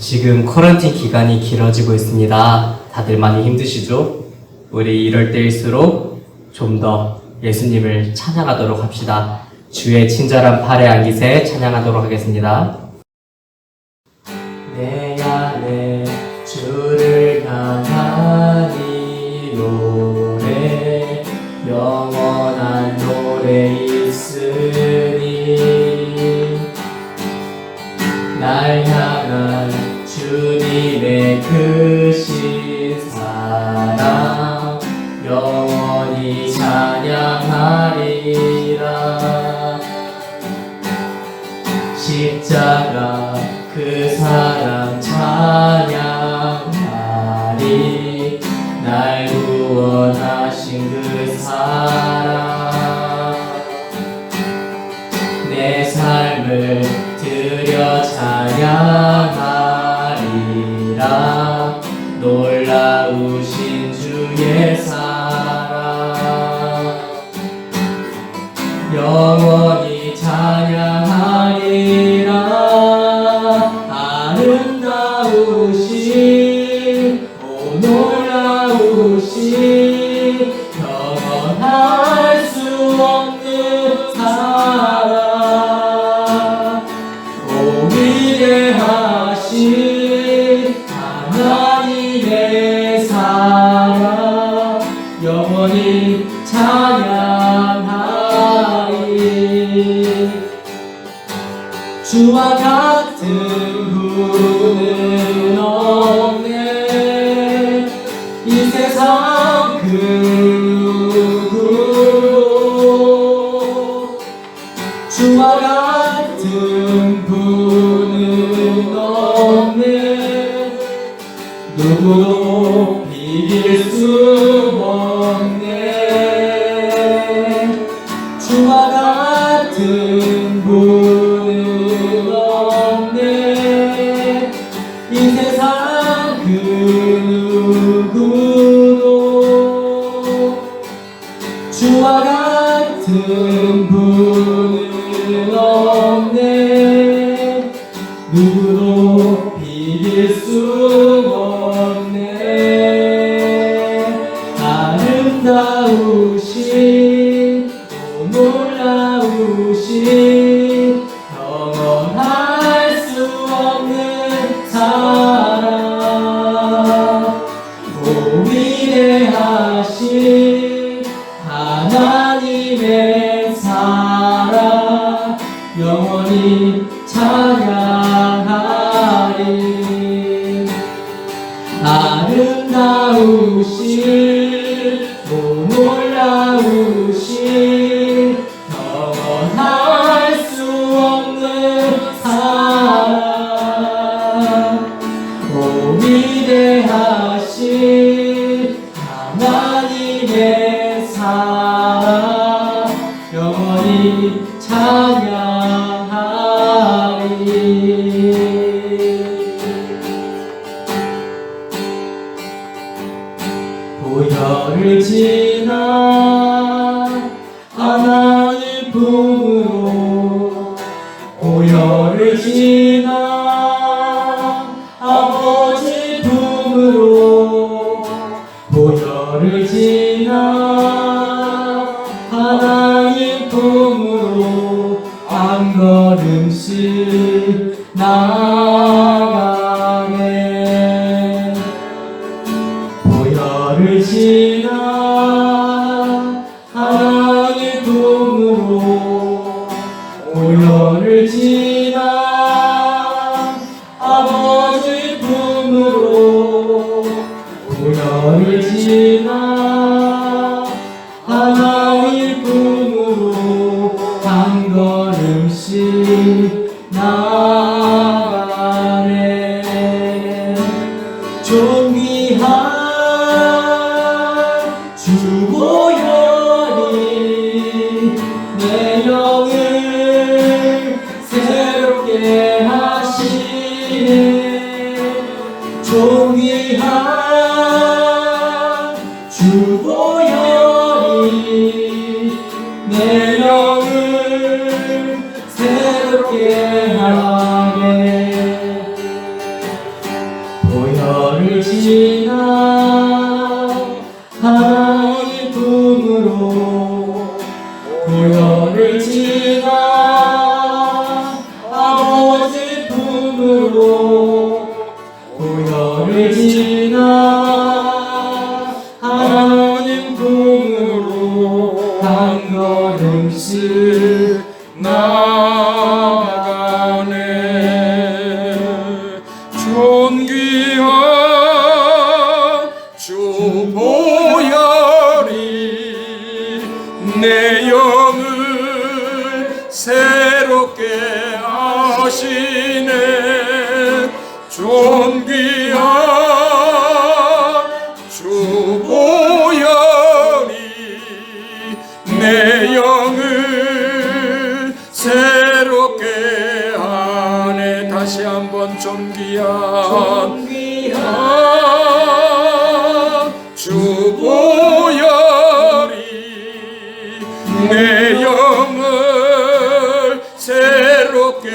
지금 쿼런틴 기간이 길어지고 있습니다. 다들 많이 힘드시죠? 우리 이럴 때일수록 좀 더 예수님을 찬양하도록 합시다. 주의 친절한 팔에 안기세 찬양하도록 하겠습니다. 내 안에 주를 향하니 노래 영원한 노래 있으니 날 향한 주님의 크신 사랑 영원히 찬양하리라. 십자가 그 사랑 찬양하리. 날 구원하신 그 사랑 내 삶을 드려 찬양하리라. 놀라우신 주의 사랑 영원히 찬양하리라. 아름다우신 오 놀라우신 영원할 수 없는 사랑 오 위대하신 하나님의 사랑 영원히 찬양하리. 주와 같은 분은 없네 이 세상 그 누구도. 주와 같은 분은 없네 누구도 비길 수 없네. 주와 같은 분은 없네 이 세상 그 누구도. 주와 같은 분은 없네 누구도 비길 수 없네. 아름다우신 오 놀라우신 영원할 수 없는 사랑 오 위대하신 하나님의 사랑 영원히 찬양하리. 아름다우신 오 놀라우신 영원할 수 없는 사랑 오 위대하신 하나님의 사랑 영원히 찬양하리. 보혈을 지나 하나님 품으로 보혈을 지나 아버지 품으로 보혈을 지나 하나님 품으로 한 걸음씩 나가네. 보혈을 지나 하나님 품으로 보혈을 지나 아버지 품으로 보혈을 지나 하나님 품으로 한 걸음씩 나가네. 존귀한 주 보혈이 내 영을 새롭게 하시네. 존귀한 주 보혈이 내 영을 새롭게 하네. 나가네. 존귀한 주 보혈이 내 영을 새롭게 하시네. 존귀한 주 보혈이 내 영을 새롭게 하네. 다시 한번 존귀한 주 보혈이 내 영을 새롭게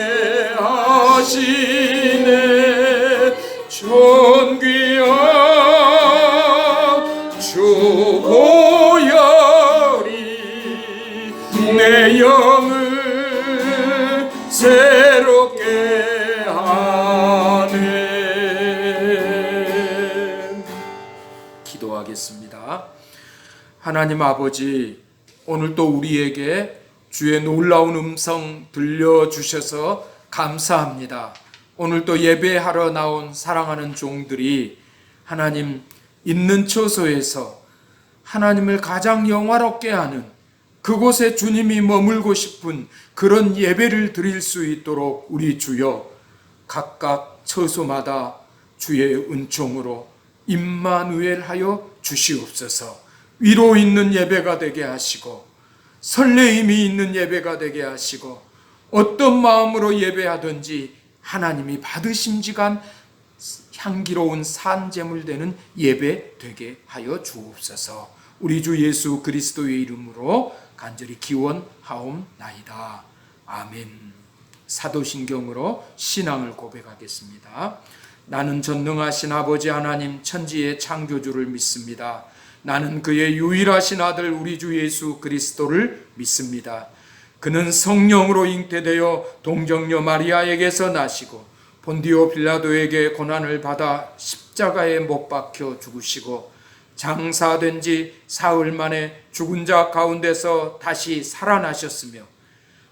하시네. 존귀한 주 보혈이 내 영을 새롭게 하네. 기도하겠습니다. 하나님 아버지, 오늘 또 우리에게 주의 놀라운 음성 들려주셔서 감사합니다. 오늘 또 예배하러 나온 사랑하는 종들이 하나님 있는 처소에서 하나님을 가장 영화롭게 하는 그곳에 주님이 머물고 싶은 그런 예배를 드릴 수 있도록 우리 주여 각각 처소마다 주의 은총으로 임마누엘하여 주시옵소서. 위로 있는 예배가 되게 하시고 설레임이 있는 예배가 되게 하시고 어떤 마음으로 예배하든지 하나님이 받으심지간 향기로운 산제물 되는 예배 되게 하여 주옵소서. 우리 주 예수 그리스도의 이름으로 간절히 기원하옵나이다. 아멘. 사도신경으로 신앙을 고백하겠습니다. 나는 전능하신 아버지 하나님 천지의 창조주를 믿습니다. 나는 그의 유일하신 아들 우리 주 예수 그리스도를 믿습니다. 그는 성령으로 잉태되어 동정녀 마리아에게서 나시고 본디오 빌라도에게 고난을 받아 십자가에 못 박혀 죽으시고 장사된 지 사흘 만에 죽은 자 가운데서 다시 살아나셨으며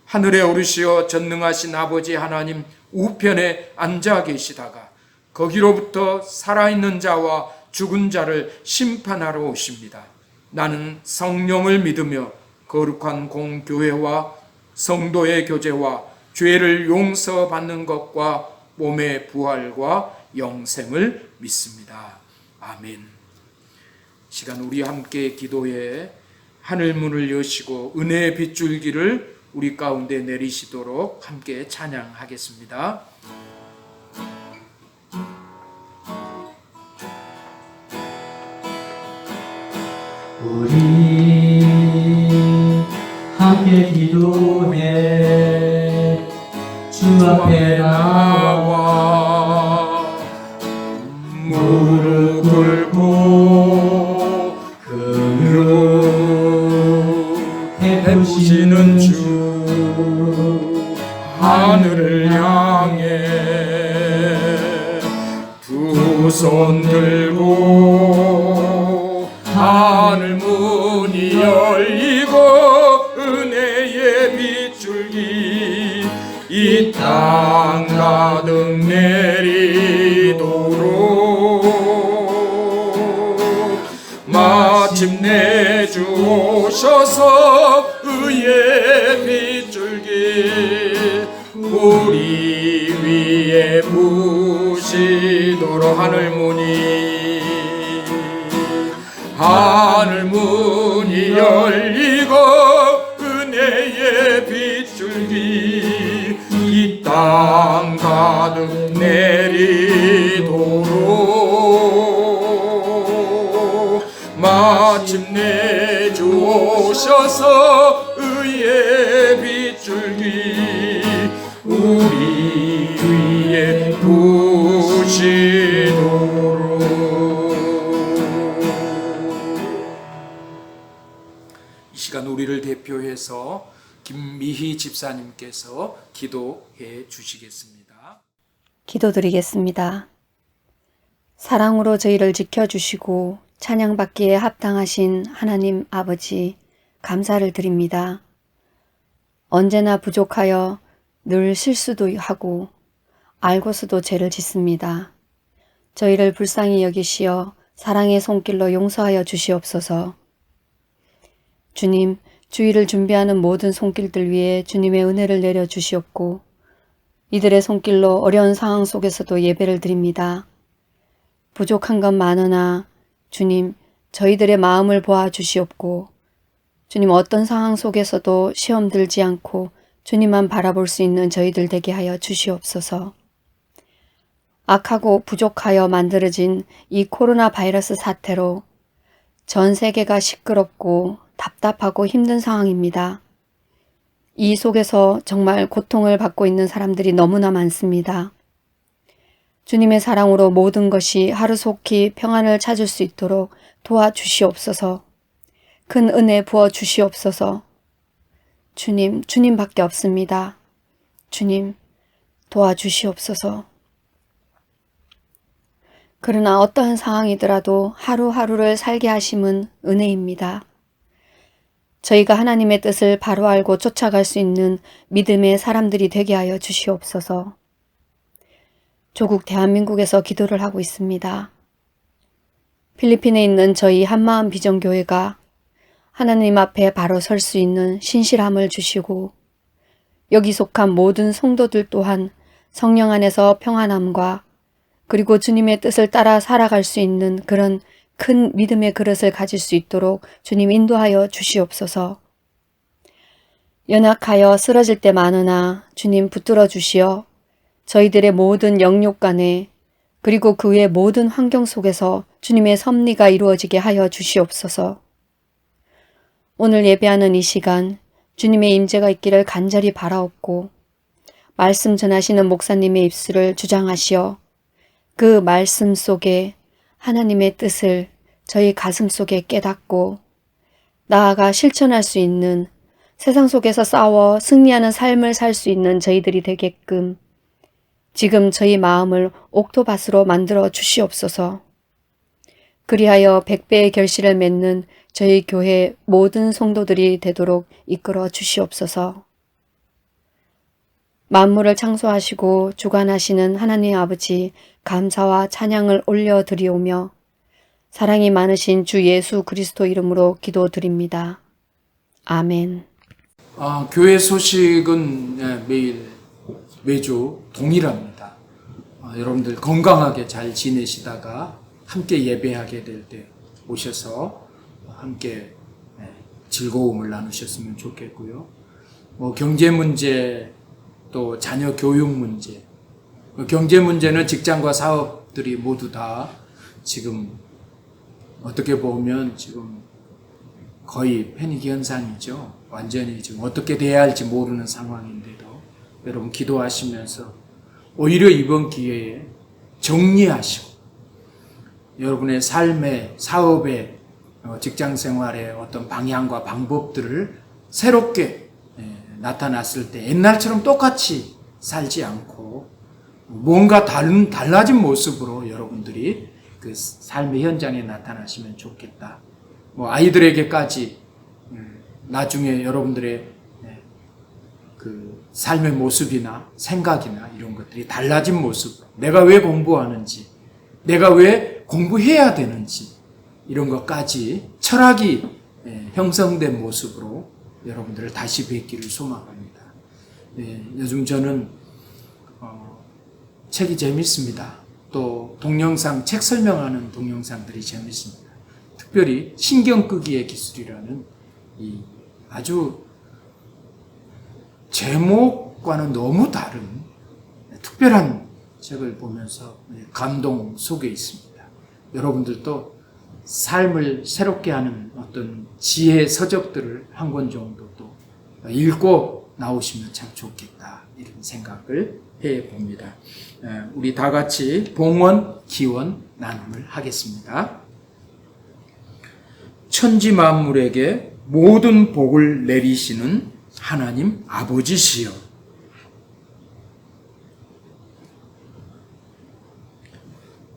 하늘에 오르시어 전능하신 아버지 하나님 우편에 앉아 계시다가 거기로부터 살아있는 자와 죽은 자를 심판하러 오십니다. 나는 성령을 믿으며 거룩한 공교회와 성도의 교제와 죄를 용서받는 것과 몸의 부활과 영생을 믿습니다. 아멘. 시간 우리 함께 기도해 하늘 문을 여시고 은혜의 빗줄기를 우리 가운데 내리시도록 함께 찬양하겠습니다. 우리 함께 기도해 주 앞에 나와 무릎 꿇고 베푸시는 주 하늘을 향해 두 손 들고 하늘 문이 열리고 은혜의 빗줄기 이 땅 가득 내리도록 마침내 주 오셔서 의의 빗줄기 우리 위에 부시도록 하늘 문이 열리고 은혜의 빗줄기 이 땅 가득 내리도록 마침내 주 오셔서 의의 빗줄기 우리 위에 부시도록. 이 시간 우리를 대표해서 김미희 집사님께서 기도해 주시겠습니다. 기도드리겠습니다. 사랑으로 저희를 지켜주시고 찬양받기에 합당하신 하나님 아버지 감사를 드립니다. 언제나 부족하여 늘 실수도 하고 알고서도 죄를 짓습니다. 저희를 불쌍히 여기시어 사랑의 손길로 용서하여 주시옵소서. 주님, 주일을 준비하는 모든 손길들 위에 주님의 은혜를 내려 주시옵고 이들의 손길로 어려운 상황 속에서도 예배를 드립니다. 부족한 건 많으나 주님, 저희들의 마음을 보아 주시옵고 주님 어떤 상황 속에서도 시험 들지 않고 주님만 바라볼 수 있는 저희들 되게 하여 주시옵소서. 악하고 부족하여 만들어진 이 코로나 바이러스 사태로 전 세계가 시끄럽고 답답하고 힘든 상황입니다. 이 속에서 정말 고통을 받고 있는 사람들이 너무나 많습니다. 주님의 사랑으로 모든 것이 하루속히 평안을 찾을 수 있도록 도와주시옵소서. 큰 은혜 부어 주시옵소서. 주님, 주님밖에 없습니다. 주님, 도와주시옵소서. 그러나 어떠한 상황이더라도 하루하루를 살게 하심은 은혜입니다. 저희가 하나님의 뜻을 바로 알고 쫓아갈 수 있는 믿음의 사람들이 되게 하여 주시옵소서. 조국 대한민국에서 기도를 하고 있습니다. 필리핀에 있는 저희 한마음 비전교회가 하나님 앞에 바로 설 수 있는 신실함을 주시고 여기 속한 모든 성도들 또한 성령 안에서 평안함과 그리고 주님의 뜻을 따라 살아갈 수 있는 그런 큰 믿음의 그릇을 가질 수 있도록 주님 인도하여 주시옵소서. 연약하여 쓰러질 때 많으나 주님 붙들어 주시어 저희들의 모든 영육간에 그리고 그 외의 모든 환경 속에서 주님의 섭리가 이루어지게 하여 주시옵소서. 오늘 예배하는 이 시간 주님의 임재가 있기를 간절히 바라옵고 말씀 전하시는 목사님의 입술을 주장하시어 그 말씀 속에 하나님의 뜻을 저희 가슴 속에 깨닫고 나아가 실천할 수 있는 세상 속에서 싸워 승리하는 삶을 살 수 있는 저희들이 되게끔 지금 저희 마음을 옥토밭으로 만들어 주시옵소서. 그리하여 100배의 결실을 맺는 저희 교회 모든 성도들이 되도록 이끌어 주시옵소서. 만물을 창조하시고 주관하시는 하나님 아버지 감사와 찬양을 올려드리오며 사랑이 많으신 주 예수 그리스도 이름으로 기도드립니다. 아멘. 교회 소식은 매주 동일합니다. 여러분들 건강하게 잘 지내시다가 함께 예배하게 될 때 오셔서 함께 즐거움을 나누셨으면 좋겠고요. 경제 문제 또 자녀 교육 문제, 경제 문제는 직장과 사업들이 모두 다 지금 어떻게 보면 지금 거의 패닉 현상이죠. 완전히 지금 어떻게 돼야 할지 모르는 상황인데도 여러분 기도하시면서 오히려 이번 기회에 정리하시고 여러분의 삶의 사업의 직장 생활의 어떤 방향과 방법들을 새롭게 나타났을 때 옛날처럼 똑같이 살지 않고 뭔가 달라진 모습으로 여러분들이 그 삶의 현장에 나타나시면 좋겠다. 아이들에게까지 나중에 여러분들의 그 삶의 모습이나 생각이나 이런 것들이 달라진 모습, 내가 왜 공부하는지, 내가 왜 공부해야 되는지 이런 것까지 철학이 형성된 모습으로 여러분들을 다시 뵙기를 소망합니다. 요즘 저는 책이 재밌습니다. 또 동영상, 책 설명하는 동영상들이 재밌습니다. 특별히 신경 끄기의 기술이라는 이 아주 제목과는 너무 다른 특별한 책을 보면서 감동 속에 있습니다. 여러분들도 삶을 새롭게 하는 어떤 지혜 서적들을 한 권 정도 또 읽고 나오시면 참 좋겠다 이런 생각을 해봅니다. 우리 다 같이 봉헌 기원 나눔을 하겠습니다. 천지 만물에게 모든 복을 내리시는 하나님 아버지시여,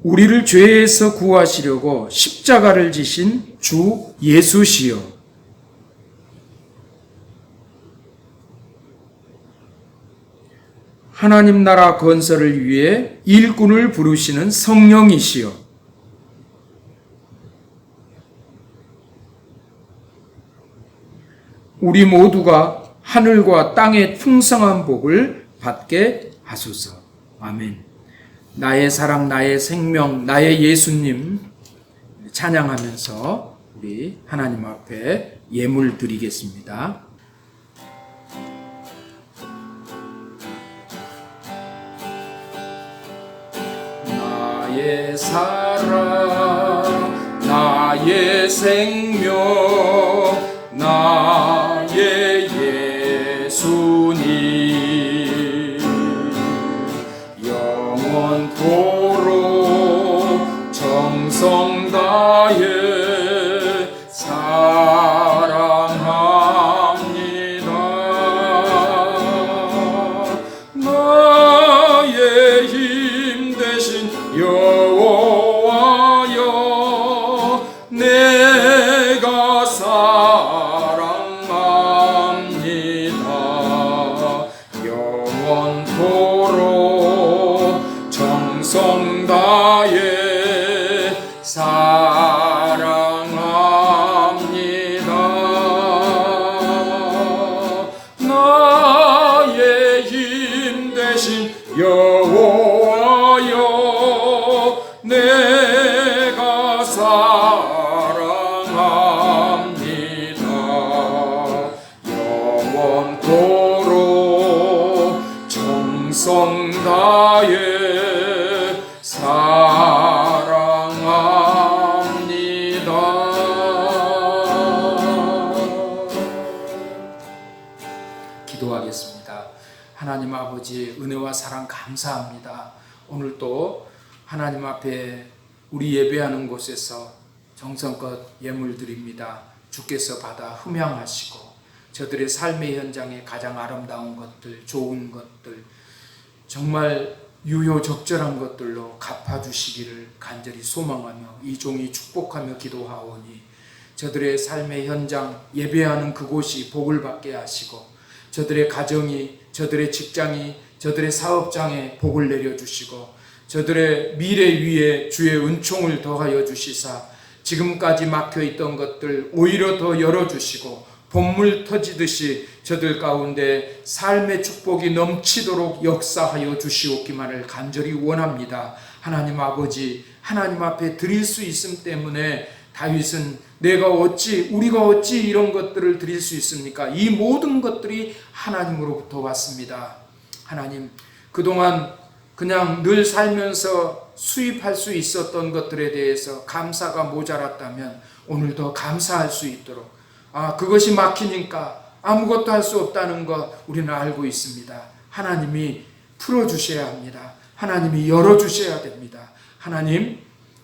우리를 죄에서 구하시려고 십자가를 지신 주 예수시여, 하나님 나라 건설을 위해 일꾼을 부르시는 성령이시여 우리 모두가 하늘과 땅의 풍성한 복을 받게 하소서. 아멘. 나의 사랑, 나의 생명, 나의 예수님 찬양하면서 우리 하나님 앞에 예물 드리겠습니다. 나의 사랑, 나의 생명, 나의 예수님 영원토록 정성 다해 사랑합니다. 나의 힘 대신 여호와여 내가 사랑합니다. 영원토록 정성 다해 사랑합니다. 나의 힘 대신 여호와여 내가 사랑합니다. 영원토록 정성 다해 사랑합니다. 기도하겠습니다. 하나님 아버지 은혜와 사랑 감사합니다. 오늘 또 하나님 앞에 우리 예배하는 곳에서 정성껏 예물 드립니다. 주께서 받아 흠양하시고 저들의 삶의 현장에 가장 아름다운 것들, 좋은 것들, 정말 유효적절한 것들로 갚아주시기를 간절히 소망하며 이 종이 축복하며 기도하오니 저들의 삶의 현장, 예배하는 그곳이 복을 받게 하시고 저들의 가정이, 저들의 직장이, 저들의 사업장에 복을 내려주시고 저들의 미래 위에 주의 은총을 더하여 주시사 지금까지 막혀있던 것들 오히려 더 열어주시고 봇물 터지듯이 저들 가운데 삶의 축복이 넘치도록 역사하여 주시옵기만을 간절히 원합니다. 하나님 아버지, 하나님 앞에 드릴 수 있음 때문에 다윗은 내가 어찌, 우리가 어찌 이런 것들을 드릴 수 있습니까? 이 모든 것들이 하나님으로부터 왔습니다. 하나님, 그동안 그냥 늘 살면서 수입할 수 있었던 것들에 대해서 감사가 모자랐다면 오늘 더 감사할 수 있도록, 그것이 막히니까 아무것도 할 수 없다는 거 우리는 알고 있습니다. 하나님이 풀어주셔야 합니다. 하나님이 열어주셔야 됩니다. 하나님,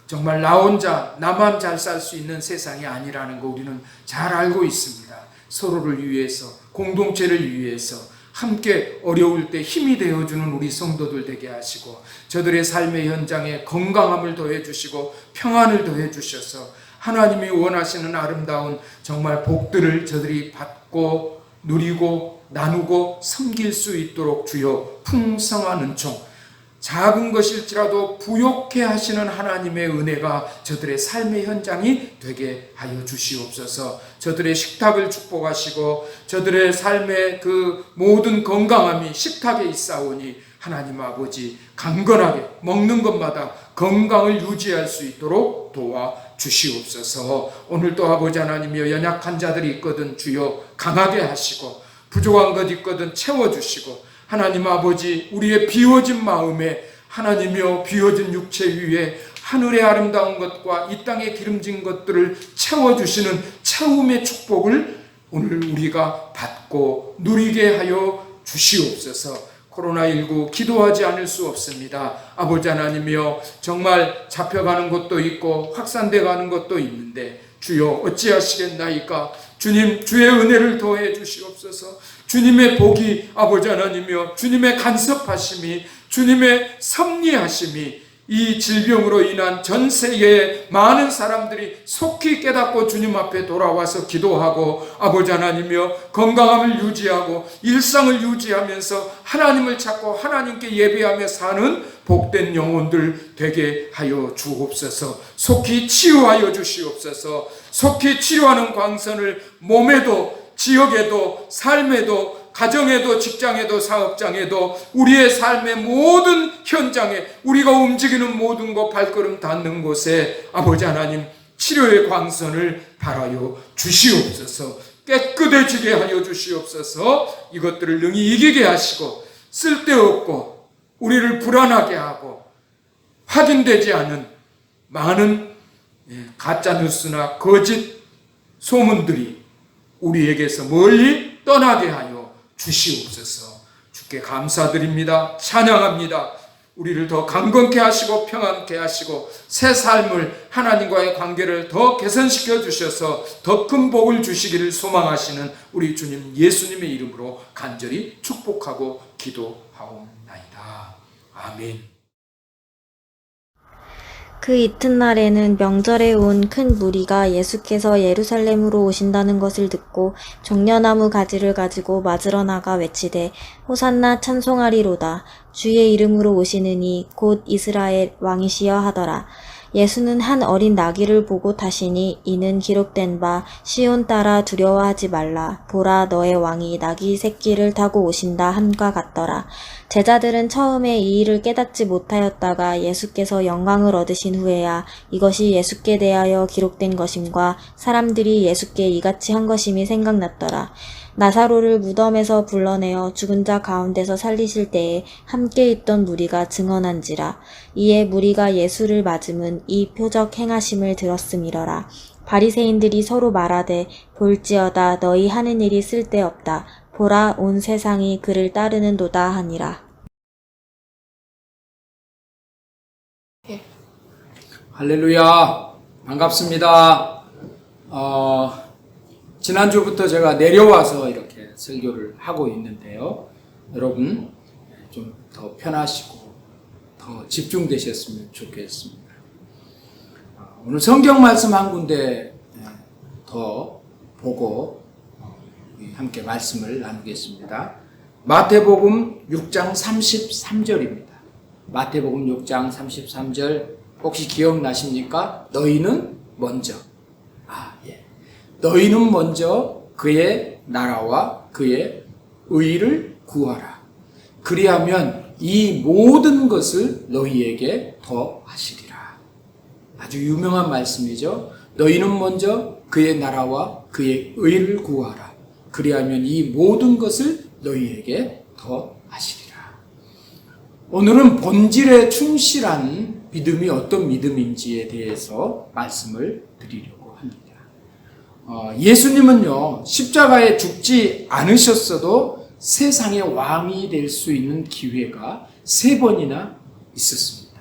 정말 나 혼자, 나만 잘 살 수 있는 세상이 아니라는 거 우리는 잘 알고 있습니다. 서로를 위해서, 공동체를 위해서 함께 어려울 때 힘이 되어주는 우리 성도들 되게 하시고 저들의 삶의 현장에 건강함을 더해 주시고 평안을 더해 주셔서 하나님이 원하시는 아름다운 정말 복들을 저들이 받고 누리고 나누고 섬길 수 있도록 주여 풍성한 은총, 작은 것일지라도 부욕해 하시는 하나님의 은혜가 저들의 삶의 현장이 되게 하여 주시옵소서. 저들의 식탁을 축복하시고 저들의 삶의 그 모든 건강함이 식탁에 있사오니 하나님 아버지 강건하게 먹는 것마다 건강을 유지할 수 있도록 도와 주시옵소서. 오늘도 아버지 하나님이여 연약한 자들이 있거든 주여 강하게 하시고 부족한 것 있거든 채워주시고 하나님 아버지 우리의 비워진 마음에 하나님이여 비워진 육체 위에 하늘의 아름다운 것과 이 땅의 기름진 것들을 채워주시는 채움의 축복을 오늘 우리가 받고 누리게 하여 주시옵소서. 코로나19 기도하지 않을 수 없습니다. 아버지 하나님이여 정말 잡혀가는 것도 있고 확산돼 가는 것도 있는데 주여 어찌하시겠나이까. 주님 주의 은혜를 더해 주시옵소서. 주님의 복이 아버지 하나님이여 주님의 간섭하심이 주님의 섭리하심이 이 질병으로 인한 전 세계의 많은 사람들이 속히 깨닫고 주님 앞에 돌아와서 기도하고 아버지 하나님이여 건강함을 유지하고 일상을 유지하면서 하나님을 찾고 하나님께 예배하며 사는 복된 영혼들 되게 하여 주옵소서. 속히 치유하여 주시옵소서. 속히 치료하는 광선을 몸에도 지역에도 삶에도 가정에도 직장에도 사업장에도 우리의 삶의 모든 현장에 우리가 움직이는 모든 곳 발걸음 닿는 곳에 아버지 하나님 치료의 광선을 발하여 주시옵소서. 깨끗해지게 하여 주시옵소서. 이것들을 능히 이기게 하시고 쓸데없고 우리를 불안하게 하고 확인되지 않은 많은 가짜뉴스나 거짓 소문들이 우리에게서 멀리 떠나게 하여 주시옵소서. 주께 감사드립니다. 찬양합니다. 우리를 더 강건케 하시고 평안케 하시고 새 삶을 하나님과의 관계를 더 개선시켜 주셔서 더 큰 복을 주시기를 소망하시는 우리 주님 예수님의 이름으로 간절히 축복하고 기도하옵나이다. 아멘. 그 이튿날에는 명절에 온 큰 무리가 예수께서 예루살렘으로 오신다는 것을 듣고 종려나무 가지를 가지고 맞으러 나가 외치되 호산나 찬송하리로다. 주의 이름으로 오시느니 곧 이스라엘 왕이시여 하더라. 예수는 한 어린 나귀를 보고 타시니 이는 기록된 바 시온 따라 두려워하지 말라. 보라 너의 왕이 나귀 새끼를 타고 오신다 함과 같더라. 제자들은 처음에 이 일을 깨닫지 못하였다가 예수께서 영광을 얻으신 후에야 이것이 예수께 대하여 기록된 것임과 사람들이 예수께 이같이 한 것임이 생각났더라. 나사로를 무덤에서 불러내어 죽은 자 가운데서 살리실 때에 함께 있던 무리가 증언한지라. 이에 무리가 예수를 맞음은 이 표적 행하심을 들었음이러라. 바리새인들이 서로 말하되 볼지어다 너희 하는 일이 쓸데없다. 보라 온 세상이 그를 따르는도다 하니라. 할렐루야. 반갑습니다. 지난주부터 제가 내려와서 이렇게 설교를 하고 있는데요. 여러분 좀 더 편하시고 더 집중되셨으면 좋겠습니다. 오늘 성경 말씀 한 군데 더 보고 함께 말씀을 나누겠습니다. 마태복음 6장 33절입니다. 마태복음 6장 33절 혹시 기억나십니까? 너희는 먼저 너희는 먼저 그의 나라와 그의 의를 구하라. 그리하면 이 모든 것을 너희에게 더하시리라. 아주 유명한 말씀이죠. 너희는 먼저 그의 나라와 그의 의를 구하라. 그리하면 이 모든 것을 너희에게 더하시리라. 오늘은 본질에 충실한 믿음이 어떤 믿음인지에 대해서 말씀을 드리려고 합니다. 예수님은요, 십자가에 죽지 않으셨어도 세상의 왕이 될 수 있는 기회가 3번이나 있었습니다.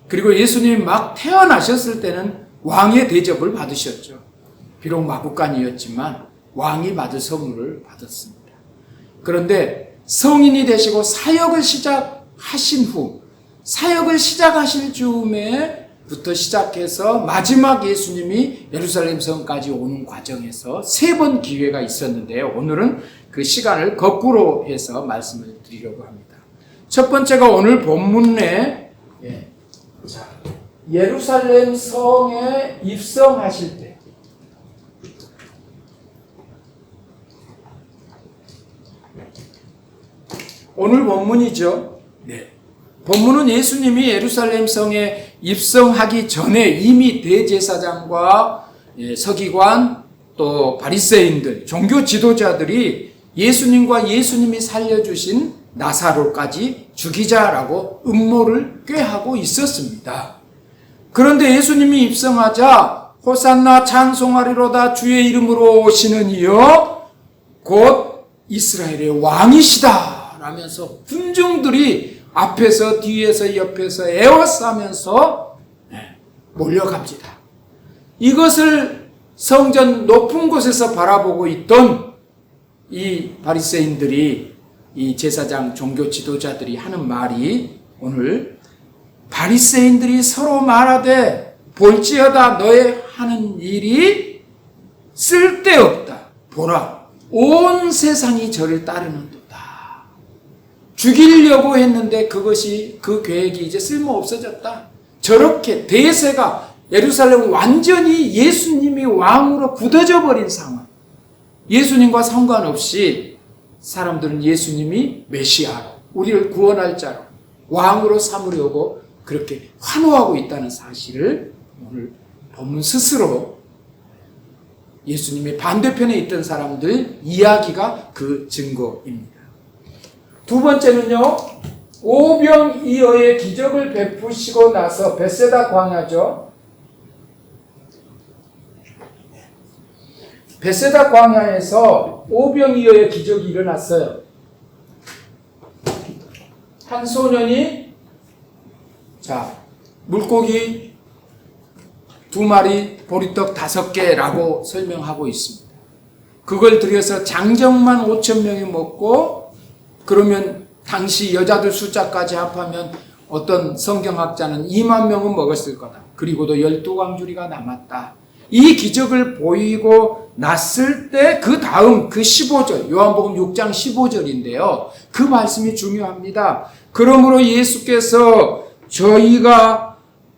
그리고 예수님이 막 태어나셨을 때는 왕의 대접을 받으셨죠. 비록 마구간이었지만 왕이 받을 선물을 받았습니다. 그런데 성인이 되시고 사역을 시작하신 후, 사역을 시작하실 즈음에부터 시작해서 마지막 예수님이 예루살렘 성까지 오는 과정에서 3번 기회가 있었는데요. 오늘은 그 시간을 거꾸로 해서 말씀을 드리려고 합니다. 첫 번째가 오늘 본문에 예루살렘 성에 입성하실 때, 오늘 본문이죠. 네. 본문은 예수님이 예루살렘 성에 입성하기 전에 이미 대제사장과 서기관 또 바리새인들, 종교 지도자들이 예수님과 예수님이 살려주신 나사로까지 죽이자라고 음모를 꾀하고 있었습니다. 그런데 예수님이 입성하자 호산나 찬송하리로다 주의 이름으로 오시는 이여 곧 이스라엘의 왕이시다 라면서 군중들이 앞에서 뒤에서 옆에서 에워싸면서 몰려갑니다. 이것을 성전 높은 곳에서 바라보고 있던 이 바리새인들이, 이 제사장 종교 지도자들이 하는 말이 오늘 바리새인들이 서로 말하되 볼지어다 너의 하는 일이 쓸데없다. 보라, 온 세상이 저를 따르는도다. 죽이려고 했는데 그 계획이 이제 쓸모없어졌다. 저렇게 대세가 예루살렘 완전히 예수님이 왕으로 굳어져 버린 상황. 예수님과 상관없이 사람들은 예수님이 메시아로, 우리를 구원할 자로, 왕으로 삼으려고 그렇게 환호하고 있다는 사실을 오늘 본문 스스로 예수님의 반대편에 있던 사람들 이야기가 그 증거입니다. 두 번째는요, 오병이어의 기적을 베푸시고 나서 벳세다 광야죠. 벳세다 광야에서 오병이어의 기적이 일어났어요. 한 소년이 물고기 2마리, 보리떡 5개라고 설명하고 있습니다. 그걸 들여서 장정만 5,000명이 먹고, 그러면 당시 여자들 숫자까지 합하면 어떤 성경학자는 2만 명은 먹었을 거다. 그리고도 12광주리가 남았다. 이 기적을 보이고 났을 때 그 다음 그 15절, 요한복음 6장 15절인데요. 그 말씀이 중요합니다. 그러므로 예수께서 저희가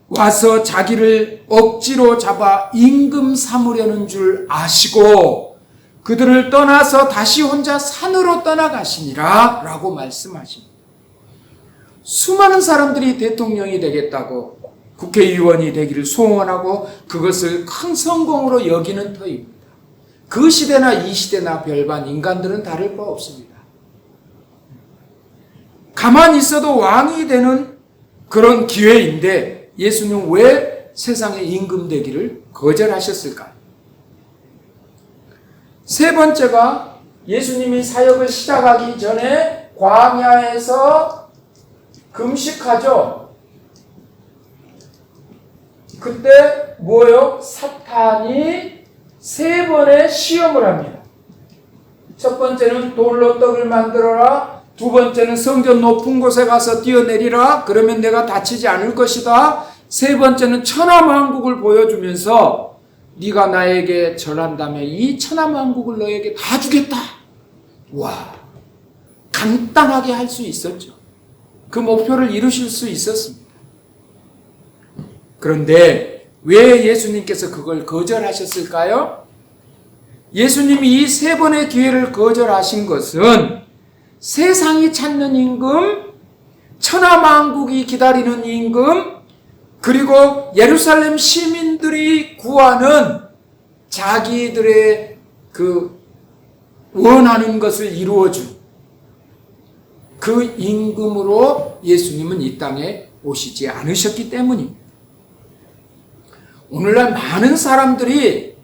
와서 자기를 억지로 잡아 임금 삼으려는 줄 아시고 그들을 떠나서 다시 혼자 산으로 떠나가시니라 라고 말씀하십니다. 수많은 사람들이 대통령이 되겠다고, 국회의원이 되기를 소원하고 그것을 큰 성공으로 여기는 터입니다. 그 시대나 이 시대나 별반 인간들은 다를 바 없습니다. 가만히 있어도 왕이 되는 그런 기회인데 예수님 왜 세상의 임금 되기를 거절하셨을까요? 세 번째가 예수님이 사역을 시작하기 전에 광야에서 금식하죠. 그때 뭐예요? 사탄이 3번의 시험을 합니다. 첫 번째는 돌로 떡을 만들어라. 두 번째는 성전 높은 곳에 가서 뛰어내리라. 그러면 내가 다치지 않을 것이다. 세 번째는 천하만국을 보여주면서 네가 나에게 절한다면 이 천하만국을 너에게 다 주겠다. 와, 간단하게 할 수 있었죠. 그 목표를 이루실 수 있었습니다. 그런데 왜 예수님께서 그걸 거절하셨을까요? 예수님이 이 3번의 기회를 거절하신 것은 세상이 찾는 임금, 천하만국이 기다리는 임금, 그리고 예루살렘 시민들이 구하는 자기들의 그 원하는 것을 이루어준 그 임금으로 예수님은 이 땅에 오시지 않으셨기 때문입니다. 오늘날 많은 사람들이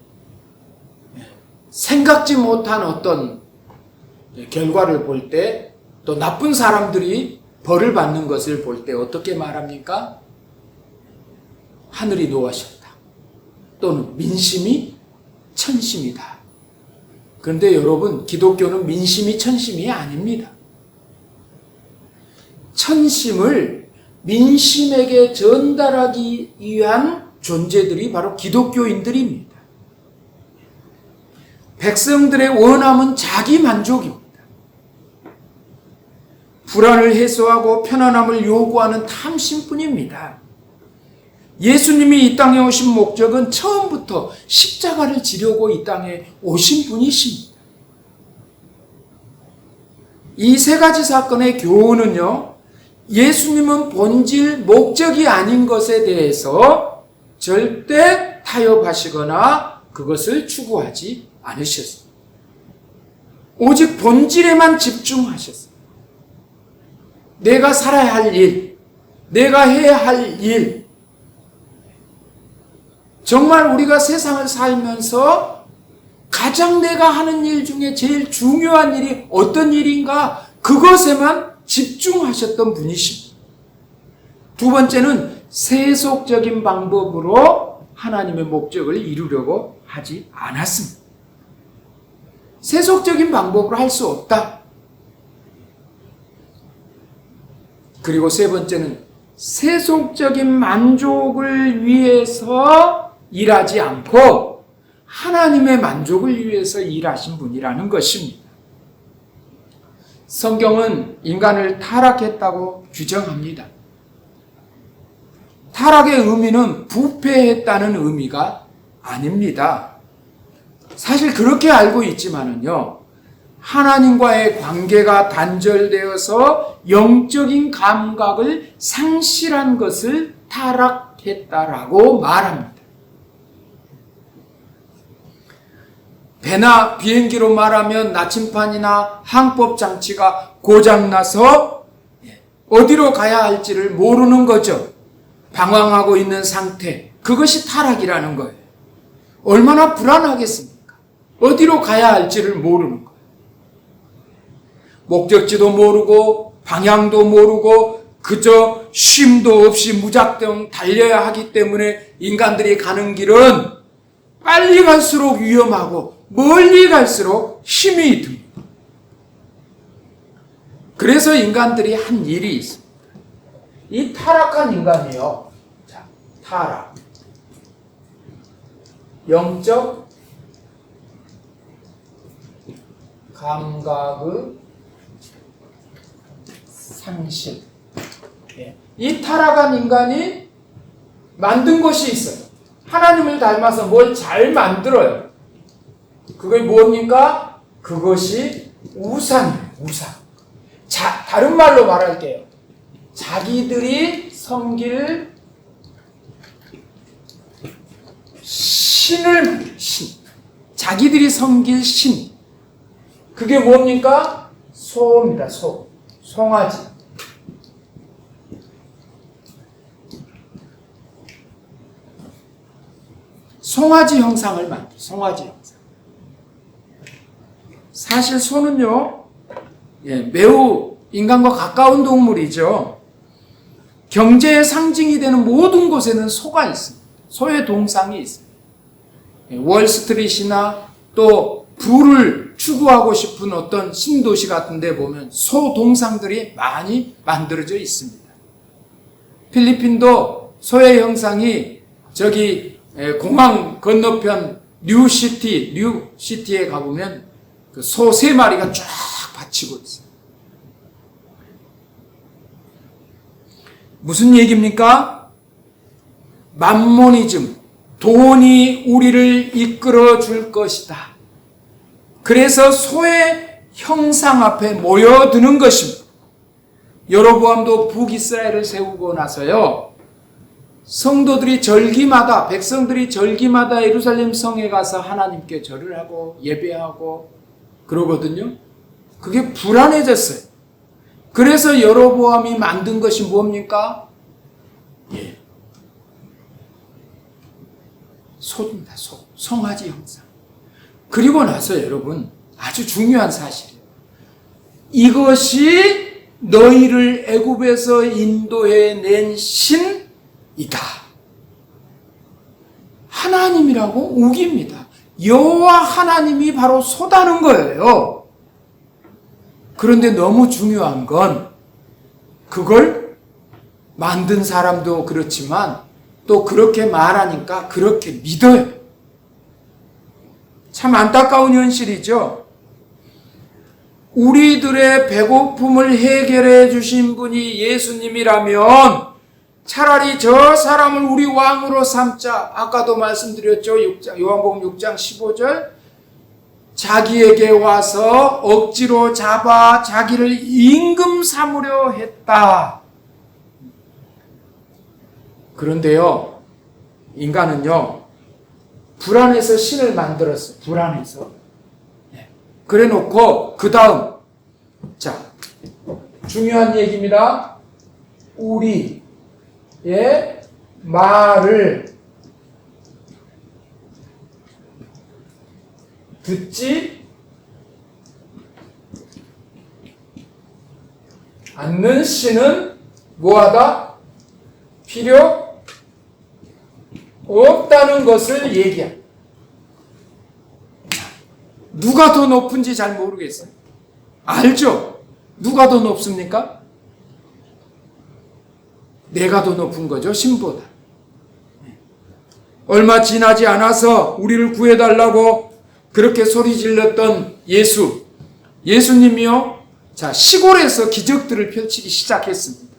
생각지 못한 어떤 결과를 볼 때, 또 나쁜 사람들이 벌을 받는 것을 볼 때 어떻게 말합니까? 하늘이 노하셨다. 또는 민심이 천심이다. 그런데 여러분, 기독교는 민심이 천심이 아닙니다. 천심을 민심에게 전달하기 위한 존재들이 바로 기독교인들입니다. 백성들의 원함은 자기 만족입니다. 불안을 해소하고 편안함을 요구하는 탐심뿐입니다. 예수님이 이 땅에 오신 목적은 처음부터 십자가를 지려고 이 땅에 오신 분이십니다. 이 3가지 사건의 교훈은요, 예수님은 본질 목적이 아닌 것에 대해서 절대 타협하시거나 그것을 추구하지 않으셨습니다. 오직 본질에만 집중하셨습니다. 내가 살아야 할 일, 내가 해야 할 일, 정말 우리가 세상을 살면서 가장 내가 하는 일 중에 제일 중요한 일이 어떤 일인가, 그것에만 집중하셨던 분이십니다. 두 번째는 세속적인 방법으로 하나님의 목적을 이루려고 하지 않았습니다. 세속적인 방법으로 할 수 없다. 그리고 세 번째는 세속적인 만족을 위해서 일하지 않고 하나님의 만족을 위해서 일하신 분이라는 것입니다. 성경은 인간을 타락했다고 규정합니다. 타락의 의미는 부패했다는 의미가 아닙니다. 사실 그렇게 알고 있지만은요, 하나님과의 관계가 단절되어서 영적인 감각을 상실한 것을 타락했다라고 말합니다. 배나 비행기로 말하면 나침판이나 항법 장치가 고장나서 어디로 가야 할지를 모르는 거죠. 방황하고 있는 상태. 그것이 타락이라는 거예요. 얼마나 불안하겠습니까? 어디로 가야 할지를 모르는 거예요. 목적지도 모르고 방향도 모르고 그저 쉼도 없이 무작정 달려야 하기 때문에 인간들이 가는 길은 빨리 갈수록 위험하고 멀리 갈수록 힘이 듭니다. 그래서 인간들이 한 일이 있습니다. 이 타락한 인간이요. 자, 타락. 영적 감각의 상실. 이 타락한 인간이 만든 것이 있어요. 하나님을 닮아서 뭘 잘 만들어요. 그게 뭡니까? 그것이 우상이에요. 우상. 자, 다른 말로 말할게요. 자기들이 섬길 자기들이 섬길 신. 그게 뭡니까? 소입니다. 소. 송아지. 송아지 형상을 만들어. 송아지 형상. 사실 소는요, 매우 인간과 가까운 동물이죠. 경제의 상징이 되는 모든 곳에는 소가 있습니다. 소의 동상이 있습니다. 월스트리트나 또 부를 추구하고 싶은 어떤 신도시 같은 데 보면 소 동상들이 많이 만들어져 있습니다. 필리핀도 소의 형상이 저기 공항 건너편 뉴시티에 가보면 그 소 3마리가 쫙 받치고 있어요. 무슨 얘기입니까? 맘모니즘, 돈이 우리를 이끌어 줄 것이다. 그래서 소의 형상 앞에 모여드는 것입니다. 여로보암도 북이스라엘을 세우고 나서요, 성도들이 절기마다, 백성들이 절기마다 예루살렘 성에 가서 하나님께 절을 하고 예배하고 그러거든요. 그게 불안해졌어요. 그래서 여로보암이 만든 것이 뭡니까? 소입니다. 소. 송아지 형상. 그리고 나서 여러분, 아주 중요한 사실이에요. 이것이 너희를 애굽에서 인도해 낸 신이다. 하나님이라고 우깁니다. 여호와 하나님이 바로 소다는 거예요. 그런데 너무 중요한 건 그걸 만든 사람도 그렇지만 또 그렇게 말하니까 그렇게 믿어요. 참 안타까운 현실이죠. 우리들의 배고픔을 해결해 주신 분이 예수님이라면 차라리 저 사람을 우리 왕으로 삼자. 아까도 말씀드렸죠. 요한복음 6장 15절. 자기에게 와서 억지로 잡아 자기를 임금 삼으려 했다. 그런데요, 인간은요, 불안해서 신을 만들었어요. 불안해서. 그래 놓고, 그 다음, 자, 중요한 얘기입니다. 우리의 말을 듣지 않는 신은 뭐하다? 필요 없다는 것을 얘기합니다. 누가 더 높은지 잘 모르겠어요. 알죠? 누가 더 높습니까? 내가 더 높은 거죠, 신보다. 얼마 지나지 않아서 우리를 구해달라고 그렇게 소리 질렀던 예수님이요. 자, 시골에서 기적들을 펼치기 시작했습니다.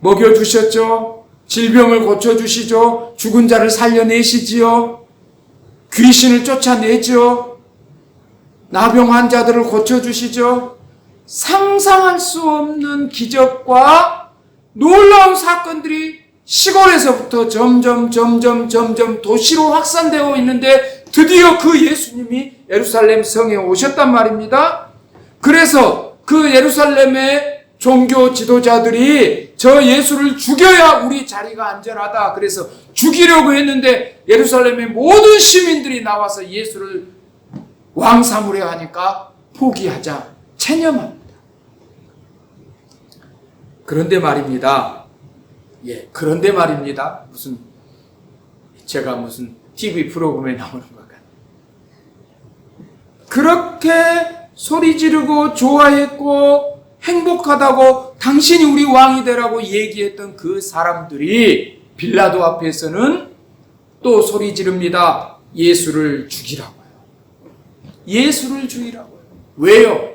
먹여주셨죠. 질병을 고쳐주시죠. 죽은 자를 살려내시지요. 귀신을 쫓아내죠. 나병 환자들을 고쳐주시죠. 상상할 수 없는 기적과 놀라운 사건들이 시골에서부터 점점 도시로 확산되어 있는데 드디어 그 예수님이 예루살렘 성에 오셨단 말입니다. 그래서 그 예루살렘의 종교 지도자들이 저 예수를 죽여야 우리 자리가 안전하다. 그래서 죽이려고 했는데 예루살렘의 모든 시민들이 나와서 예수를 왕 삼으려 하니까 포기하자 체념합니다. 그런데 말입니다. 그런데 말입니다. 제가 무슨 TV 프로그램에 나오는 것 같아요. 그렇게 소리 지르고 좋아했고 행복하다고 당신이 우리 왕이 되라고 얘기했던 그 사람들이 빌라도 앞에서는 또 소리 지릅니다. 예수를 죽이라고요. 예수를 죽이라고요. 왜요?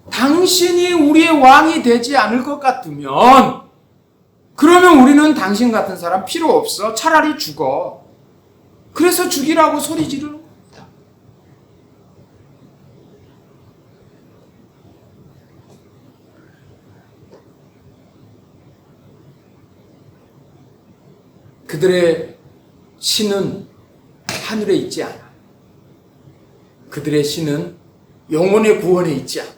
당신이 우리의 왕이 되지 않을 것 같으면 그러면 우리는 당신 같은 사람 필요 없어. 차라리 죽어. 그래서 죽이라고 소리 지르는 겁니다. 그들의 신은 하늘에 있지 않아. 그들의 신은 영혼의 구원에 있지 않아.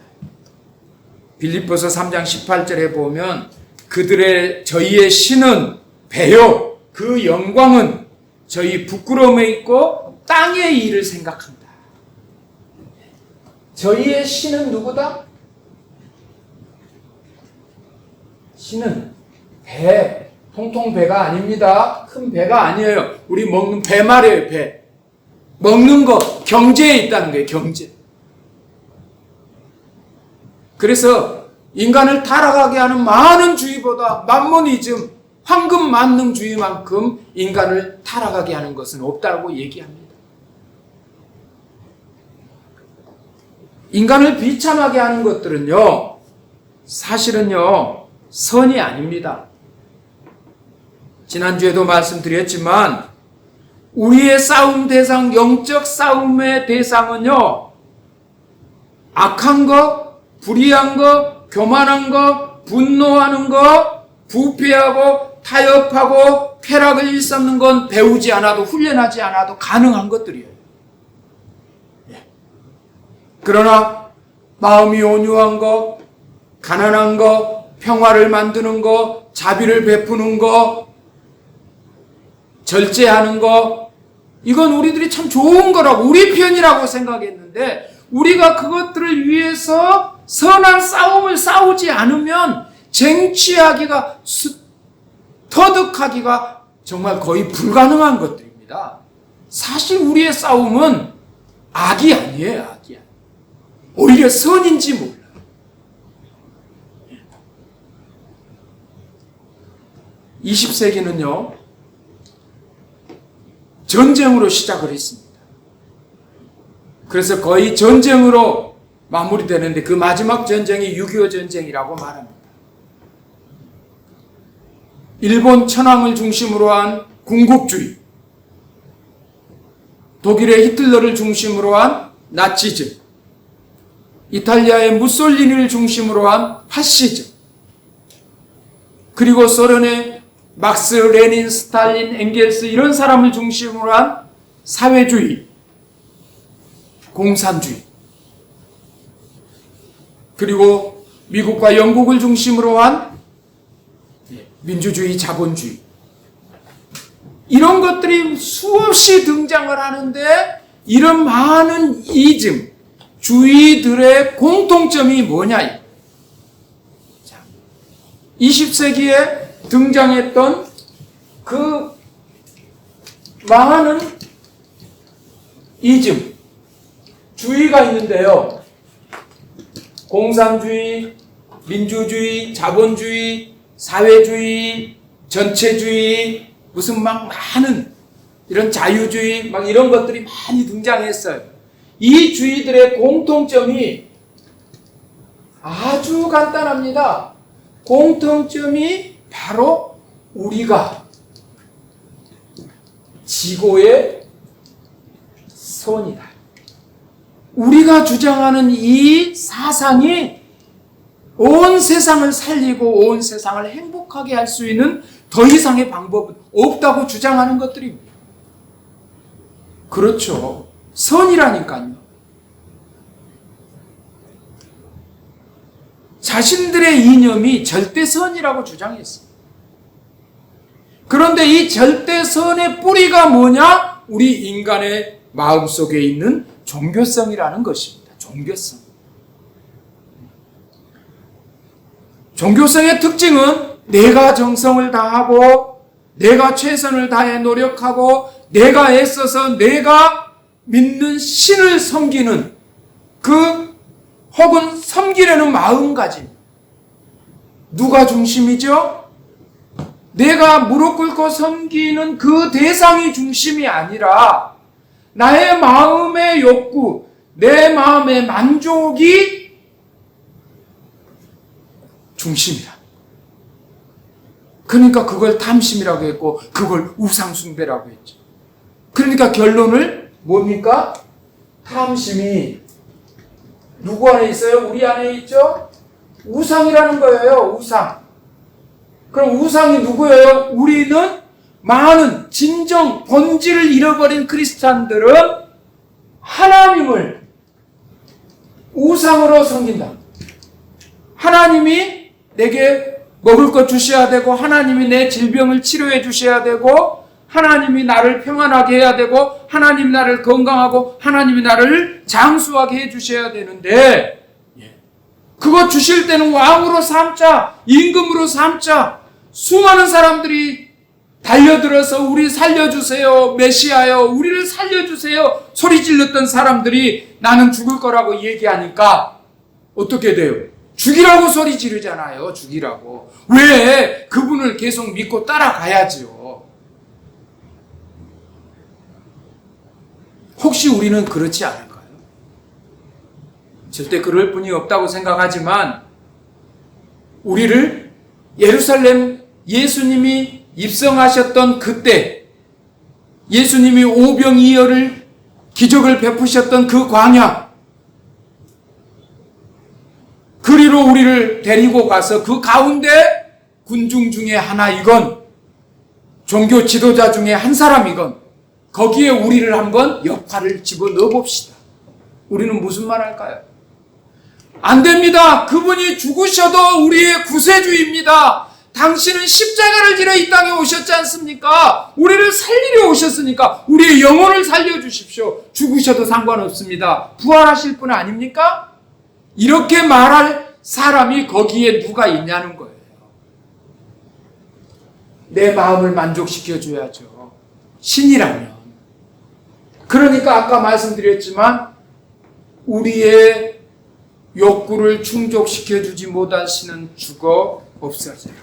빌립보서 3장 18절에 보면 저희의 신은 배요. 그 영광은 저희 부끄러움에 있고 땅의 일을 생각한다. 저희의 신은 누구다? 신은 배. 통통 배가 아닙니다. 큰 배가 아니에요. 우리 먹는 배 말이에요, 배. 먹는 거, 경제에 있다는 거예요, 경제. 그래서 인간을 타락하게 하는 많은 주의보다 만모니즘, 황금 만능주의만큼 인간을 타락하게 하는 것은 없다고 얘기합니다. 인간을 비참하게 하는 것들은요, 사실은요, 선이 아닙니다. 지난주에도 말씀드렸지만 우리의 싸움 대상, 영적 싸움의 대상은요, 악한 거, 불의한 거, 교만한 거, 분노하는 거, 부패하고 타협하고 쾌락을 일삼는 건 배우지 않아도 훈련하지 않아도 가능한 것들이에요. 그러나 마음이 온유한 거, 가난한 거, 평화를 만드는 거, 자비를 베푸는 거, 절제하는 거, 이건 우리들이 참 좋은 거라고, 우리 편이라고 생각했는데 우리가 그것들을 위해서 선한 싸움을 싸우지 않으면 쟁취하기가, 터득하기가 정말 거의 불가능한 것들입니다. 사실 우리의 싸움은 악이 아니에요, 악이. 오히려 선인지 몰라요. 20세기는요, 전쟁으로 시작을 했습니다. 그래서 거의 전쟁으로 마무리되는데 그 마지막 전쟁이 6.25 전쟁이라고 말합니다. 일본 천황을 중심으로 한 군국주의, 독일의 히틀러를 중심으로 한 나치즘, 이탈리아의 무솔리니를 중심으로 한 파시즘, 그리고 소련의 막스, 레닌, 스탈린, 엥겔스 이런 사람을 중심으로 한 사회주의, 공산주의, 그리고 미국과 영국을 중심으로 한 민주주의, 자본주의, 이런 것들이 수없이 등장을 하는데 이런 많은 이즘, 주의들의 공통점이 뭐냐? 20세기에 등장했던 그 많은 이즘, 주의가 있는데요. 공산주의, 민주주의, 자본주의, 사회주의, 전체주의, 무슨 막 많은 이런 자유주의, 막 이런 것들이 많이 등장했어요. 이 주의들의 공통점이 아주 간단합니다. 공통점이 바로 우리가 지고의 선이다. 우리가 주장하는 이 사상이 온 세상을 살리고 온 세상을 행복하게 할 수 있는 더 이상의 방법은 없다고 주장하는 것들입니다. 그렇죠. 선이라니까요. 자신들의 이념이 절대선이라고 주장했어요. 그런데 이 절대선의 뿌리가 뭐냐? 우리 인간의 마음속에 있는 종교성이라는 것입니다. 종교성. 종교성의 특징은 내가 정성을 다하고 내가 최선을 다해 노력하고 내가 애써서 내가 믿는 신을 섬기는 그 혹은 섬기려는 마음가짐. 누가 중심이죠? 내가 무릎 꿇고 섬기는 그 대상이 중심이 아니라 나의 마음의 욕구, 내 마음의 만족이 중심이라. 그러니까 그걸 탐심이라고 했고 그걸 우상숭배라고 했죠. 그러니까 결론을 뭡니까? 탐심이 누구 안에 있어요? 우리 안에 있죠? 우상이라는 거예요. 우상. 그럼 우상이 누구예요? 우리는 많은 진정 본질을 잃어버린 크리스찬들은 하나님을 우상으로 섬긴다. 하나님이 내게 먹을 것 주셔야 되고 하나님이 내 질병을 치료해 주셔야 되고 하나님이 나를 평안하게 해야 되고 하나님이 나를 건강하고 하나님이 나를 장수하게 해 주셔야 되는데 그거 주실 때는 왕으로 삼자, 임금으로 삼자. 수많은 사람들이 달려들어서 우리 살려주세요, 메시아요, 우리를 살려주세요 소리 질렀던 사람들이 나는 죽을 거라고 얘기하니까 어떻게 돼요? 죽이라고 소리 지르잖아요. 죽이라고. 왜? 그분을 계속 믿고 따라가야죠. 혹시 우리는 그렇지 않을까요? 절대 그럴 뿐이 없다고 생각하지만 우리를 예루살렘 예수님이 입성하셨던 그때 예수님이 오병이어를 기적을 베푸셨던 그 광야 그리로 우리를 데리고 가서 그 가운데 군중 중에 하나이건 종교 지도자 중에 한 사람이건 거기에 우리를 한번 역할을 집어넣어 봅시다. 우리는 무슨 말 할까요? 안 됩니다. 그분이 죽으셔도 우리의 구세주입니다. 당신은 십자가를 지러 이 땅에 오셨지 않습니까? 우리를 살리려 오셨으니까 우리의 영혼을 살려주십시오. 죽으셔도 상관없습니다. 부활하실 분 아닙니까? 이렇게 말할 사람이 거기에 누가 있냐는 거예요. 내 마음을 만족시켜 줘야죠. 신이라면. 그러니까 아까 말씀드렸지만 우리의 욕구를 충족시켜 주지 못한 신은 죽어 없어져라.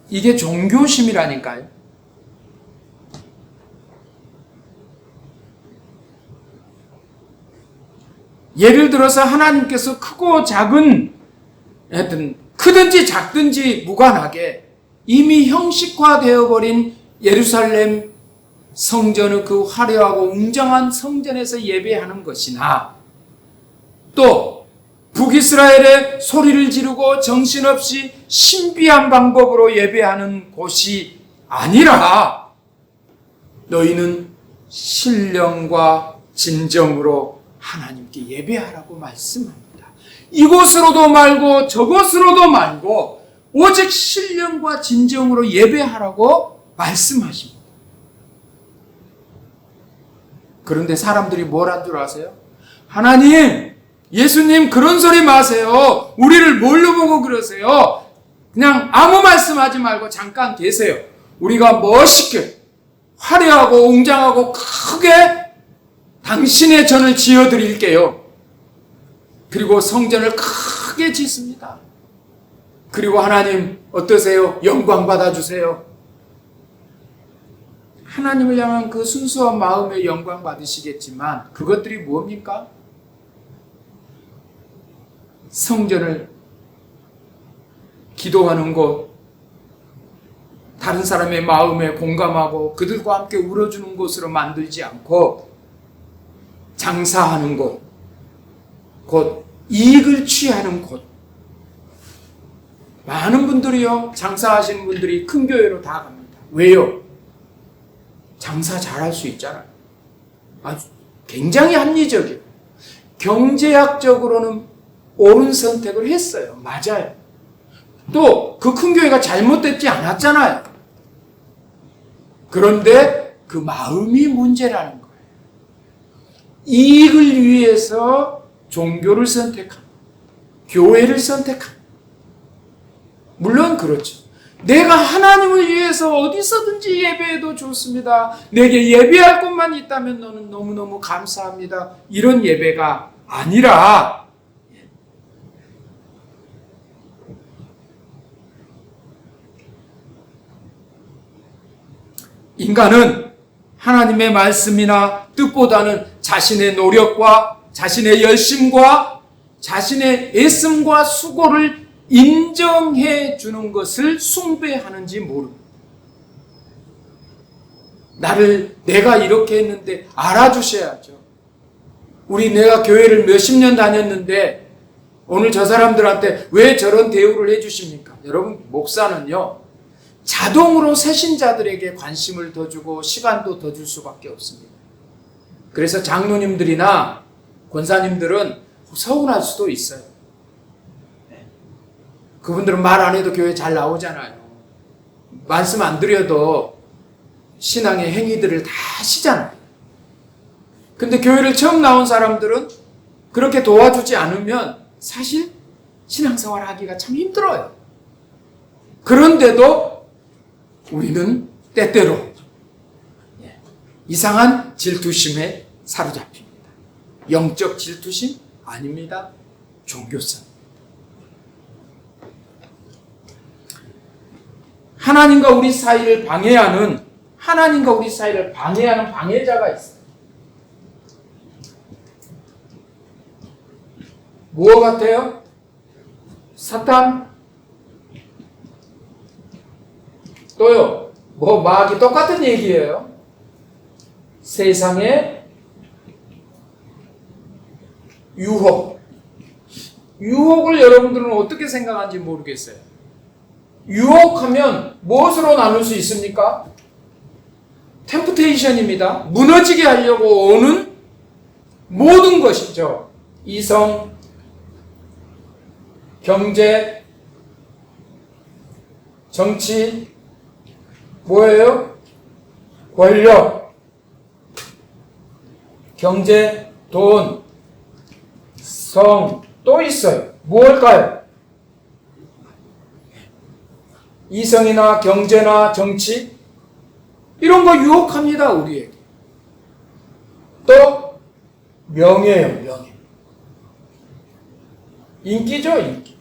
이게 종교심이라니까요. 예를 들어서 하나님께서 크고 작은 하여튼 크든지 작든지 무관하게 이미 형식화되어 버린 예루살렘 성전의 그 화려하고 웅장한 성전에서 예배하는 것이나 또 북이스라엘의 소리를 지르고 정신없이 신비한 방법으로 예배하는 곳이 아니라 너희는 신령과 진정으로 하나님께 예배하라고 말씀합니다. 이곳으로도 말고 저곳으로도 말고 오직 신령과 진정으로 예배하라고 말씀하십니다. 그런데 사람들이 뭘 한 줄 아세요? 하나님, 예수님 그런 소리 마세요. 우리를 뭘로 보고 그러세요? 그냥 아무 말씀하지 말고 잠깐 계세요. 우리가 멋있게 화려하고 웅장하고 크게 당신의 전을 지어드릴게요. 그리고 성전을 크게 짓습니다. 그리고 하나님 어떠세요? 영광 받아주세요. 하나님을 향한 그 순수한 마음에 영광 받으시겠지만 그것들이 뭡니까? 성전을 기도하는 곳, 다른 사람의 마음에 공감하고 그들과 함께 울어주는 곳으로 만들지 않고 장사하는 곳, 곧 이익을 취하는 곳. 많은 분들이요, 장사하시는 분들이 큰 교회로 다 갑니다. 왜요? 장사 잘할 수 있잖아요. 아주 굉장히 합리적이에요. 경제학적으로는 옳은 선택을 했어요. 맞아요. 또 그 큰 교회가 잘못됐지 않았잖아요. 그런데 그 마음이 문제라는 거예요. 이익을 위해서 종교를 선택합니다. 교회를 선택합니다. 물론 그렇죠. 내가 하나님을 위해서 어디서든지 예배해도 좋습니다. 내게 예배할 곳만 있다면 너는 너무너무 감사합니다. 이런 예배가 아니라 인간은 하나님의 말씀이나 뜻보다는 자신의 노력과 자신의 열심과 자신의 애씀과 수고를 인정해 주는 것을 숭배하는지 모릅니다. 내가 이렇게 했는데 알아주셔야죠. 내가 교회를 몇십 년 다녔는데 오늘 저 사람들한테 왜 저런 대우를 해주십니까? 여러분, 목사는요, 자동으로 새신자들에게 관심을 더 주고 시간도 더 줄 수밖에 없습니다. 그래서 장로님들이나 권사님들은 서운할 수도 있어요. 그분들은 말 안 해도 교회 잘 나오잖아요. 말씀 안 드려도 신앙의 행위들을 다 하시잖아요. 근데 교회를 처음 나온 사람들은 그렇게 도와주지 않으면 사실 신앙생활 하기가 참 힘들어요. 그런데도 우리는 때때로 이상한 질투심에 사로잡힙니다. 영적 질투심? 아닙니다. 종교성. 하나님과 우리 사이를 방해하는 방해자가 있어요. 무엇 같아요? 사탄? 또요, 마귀 똑같은 얘기예요. 세상의 유혹. 유혹을 여러분들은 어떻게 생각하는지 모르겠어요. 유혹하면 무엇으로 나눌 수 있습니까? 템프테이션입니다. 무너지게 하려고 오는 모든 것이죠. 이성, 경제, 정치, 뭐예요? 권력, 경제, 돈, 성, 또 있어요. 무엇일까요? 이성이나 경제나 정치, 이런 거 유혹합니다, 우리에게. 또 명예예요, 명예. 인기죠, 인기.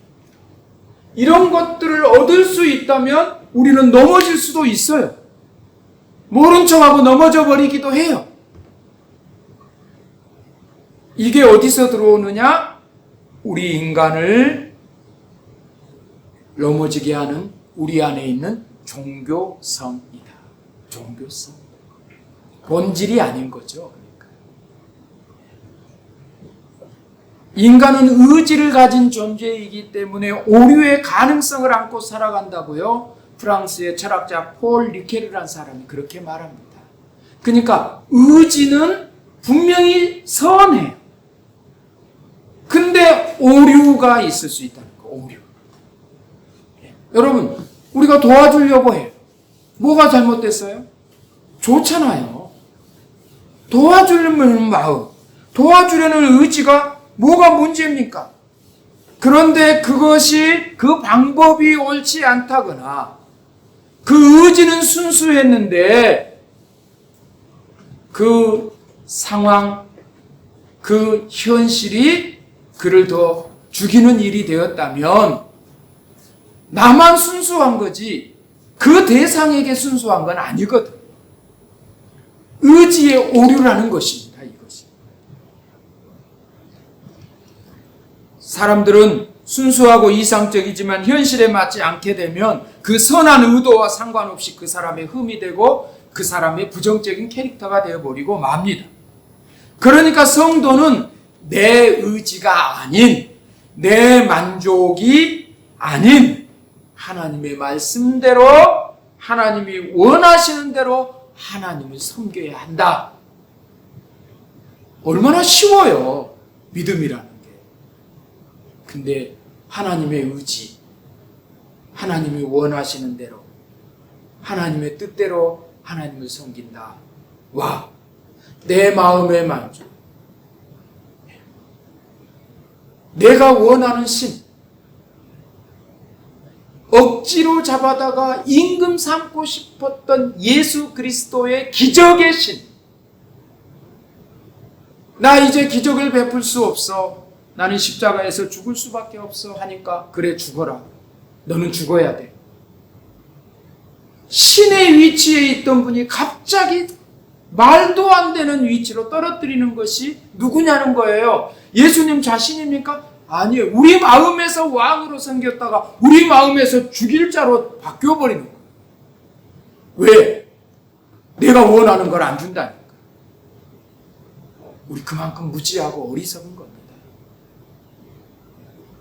이런 것들을 얻을 수 있다면 우리는 넘어질 수도 있어요. 모른 척하고 넘어져 버리기도 해요. 이게 어디서 들어오느냐? 우리 인간을 넘어지게 하는 우리 안에 있는 종교성이다. 종교성. 본질이 아닌 거죠. 그러니까. 인간은 의지를 가진 존재이기 때문에 오류의 가능성을 안고 살아간다고요. 프랑스의 철학자 폴 리케르라는 사람이 그렇게 말합니다. 그러니까 의지는 분명히 선해요. 근데 오류가 있을 수 있다는 거, 오류. 여러분, 우리가 도와주려고 해요. 뭐가 잘못됐어요? 좋잖아요. 도와주려는 마음, 도와주려는 의지가 뭐가 문제입니까? 그런데 그것이 그 방법이 옳지 않다거나 그 의지는 순수했는데 그 상황, 그 현실이 그를 더 죽이는 일이 되었다면 나만 순수한 거지 그 대상에게 순수한 건 아니거든. 의지의 오류라는 것입니다. 이것이. 사람들은 순수하고 이상적이지만 현실에 맞지 않게 되면 그 선한 의도와 상관없이 그 사람의 흠이 되고 그 사람의 부정적인 캐릭터가 되어버리고 맙니다. 그러니까 성도는 내 의지가 아닌, 내 만족이 아닌 하나님의 말씀대로, 하나님이 원하시는 대로 하나님을 섬겨야 한다. 얼마나 쉬워요, 믿음이라는 게. 근데 하나님의 의지, 하나님이 원하시는 대로, 하나님의 뜻대로 하나님을 섬긴다. 와, 내 마음의 만족, 내가 원하는 신, 억지로 잡아다가 임금 삼고 싶었던 예수 그리스도의 기적의 신. 나 이제 기적을 베풀 수 없어. 나는 십자가에서 죽을 수밖에 없어 하니까 그래 죽어라. 너는 죽어야 돼. 신의 위치에 있던 분이 갑자기 말도 안 되는 위치로 떨어뜨리는 것이 누구냐는 거예요. 예수님 자신입니까? 아니에요. 우리 마음에서 왕으로 생겼다가 우리 마음에서 죽일 자로 바뀌어버리는 거예요. 왜? 내가 원하는 걸 안 준다니까. 우리 그만큼 무지하고 어리석은 겁니다.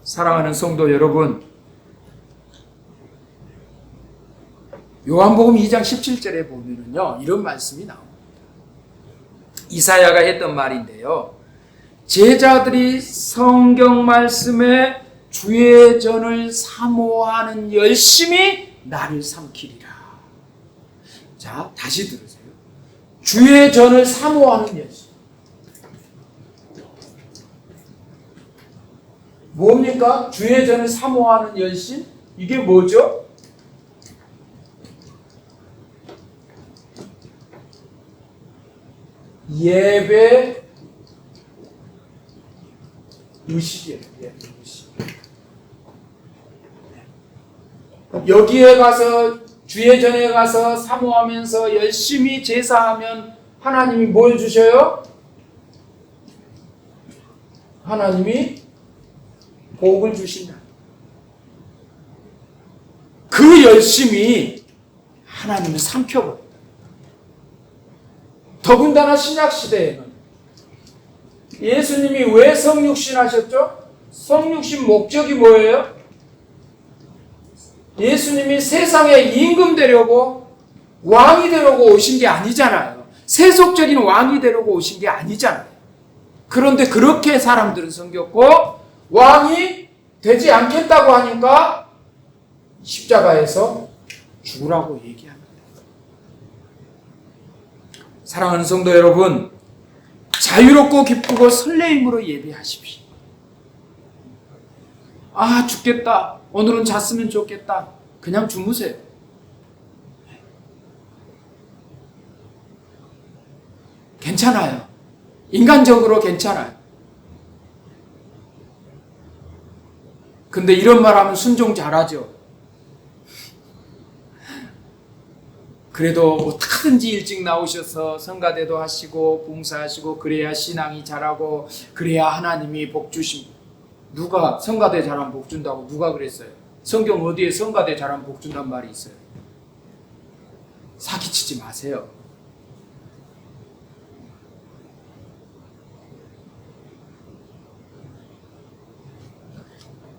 사랑하는 성도 여러분, 요한복음 2장 17절에 보면은요, 이런 말씀이 나옵니다. 이사야가 했던 말인데요. 제자들이 성경 말씀에 주의 전을 사모하는 열심히 나를 삼키리라. 자, 다시 들으세요. 주의 전을 사모하는 열심. 뭡니까? 주의 전을 사모하는 열심? 이게 뭐죠? 예배 의식이에요. 예배 의식. 여기에 가서 주의 전에 가서 사모하면서 열심히 제사하면 하나님이 뭘 주셔요? 하나님이 복을 주신다. 그 열심이 하나님을 삼켜버린다. 더군다나 신약시대에는 예수님이 왜 성육신 하셨죠? 성육신 목적이 뭐예요? 예수님이 세상에 임금 되려고 왕이 되려고 오신 게 아니잖아요. 세속적인 왕이 되려고 오신 게 아니잖아요. 그런데 그렇게 사람들은 섬겼고 왕이 되지 않겠다고 하니까 십자가에서 죽으라고 얘기합니다. 사랑하는 성도 여러분, 자유롭고 기쁘고 설레임으로 예배하십시오. 아, 죽겠다. 오늘은 잤으면 좋겠다. 그냥 주무세요. 괜찮아요. 인간적으로 괜찮아요. 근데 이런 말 하면 순종 잘하죠. 그래도 어떻게든지 일찍 나오셔서 성가대도 하시고 봉사하시고 그래야 신앙이 자라고 그래야 하나님이 복 주십니다. 누가 성가대 잘하면 복 준다고 누가 그랬어요? 성경 어디에 성가대 잘하면 복 준다는 말이 있어요? 사기치지 마세요.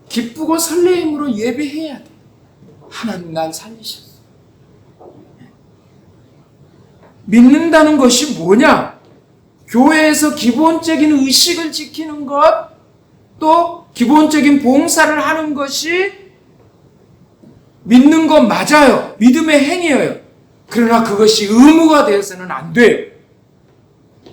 기쁘고 설레임으로 예배해야 돼. 하나님 날 살리셨어. 믿는다는 것이 뭐냐? 교회에서 기본적인 의식을 지키는 것, 또 기본적인 봉사를 하는 것이 믿는 것 맞아요. 믿음의 행위예요. 그러나 그것이 의무가 되어서는 안 돼요.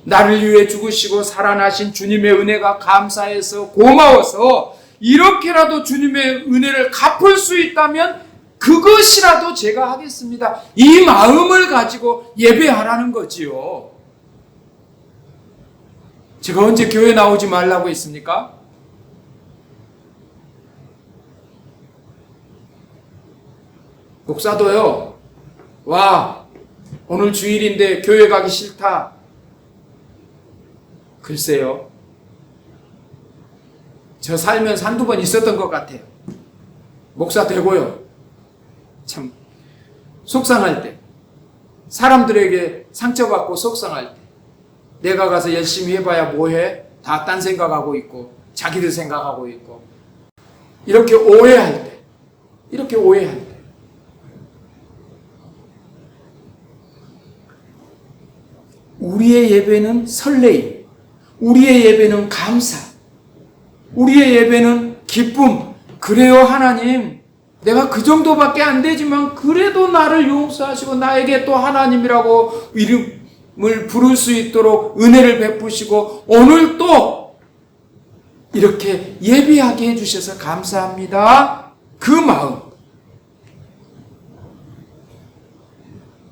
나를 위해 죽으시고 살아나신 주님의 은혜가 감사해서 고마워서 이렇게라도 주님의 은혜를 갚을 수 있다면 그것이라도 제가 하겠습니다. 이 마음을 가지고 예배하라는 거지요. 제가 언제 교회 나오지 말라고 했습니까? 목사도요. 와, 오늘 주일인데 교회 가기 싫다. 글쎄요. 저 살면서 한두 번 있었던 것 같아요. 목사 되고요. 참 속상할 때, 사람들에게 상처받고 속상할 때, 내가 가서 열심히 해봐야 뭐해? 다 딴 생각하고 있고 자기들 생각하고 있고, 이렇게 오해할 때, 우리의 예배는 설레임, 우리의 예배는 감사, 우리의 예배는 기쁨. 그래요, 하나님. 내가 그 정도밖에 안 되지만 그래도 나를 용서하시고 나에게 또 하나님이라고 이름을 부를 수 있도록 은혜를 베푸시고 오늘 또 이렇게 예배하게 해주셔서 감사합니다. 그 마음.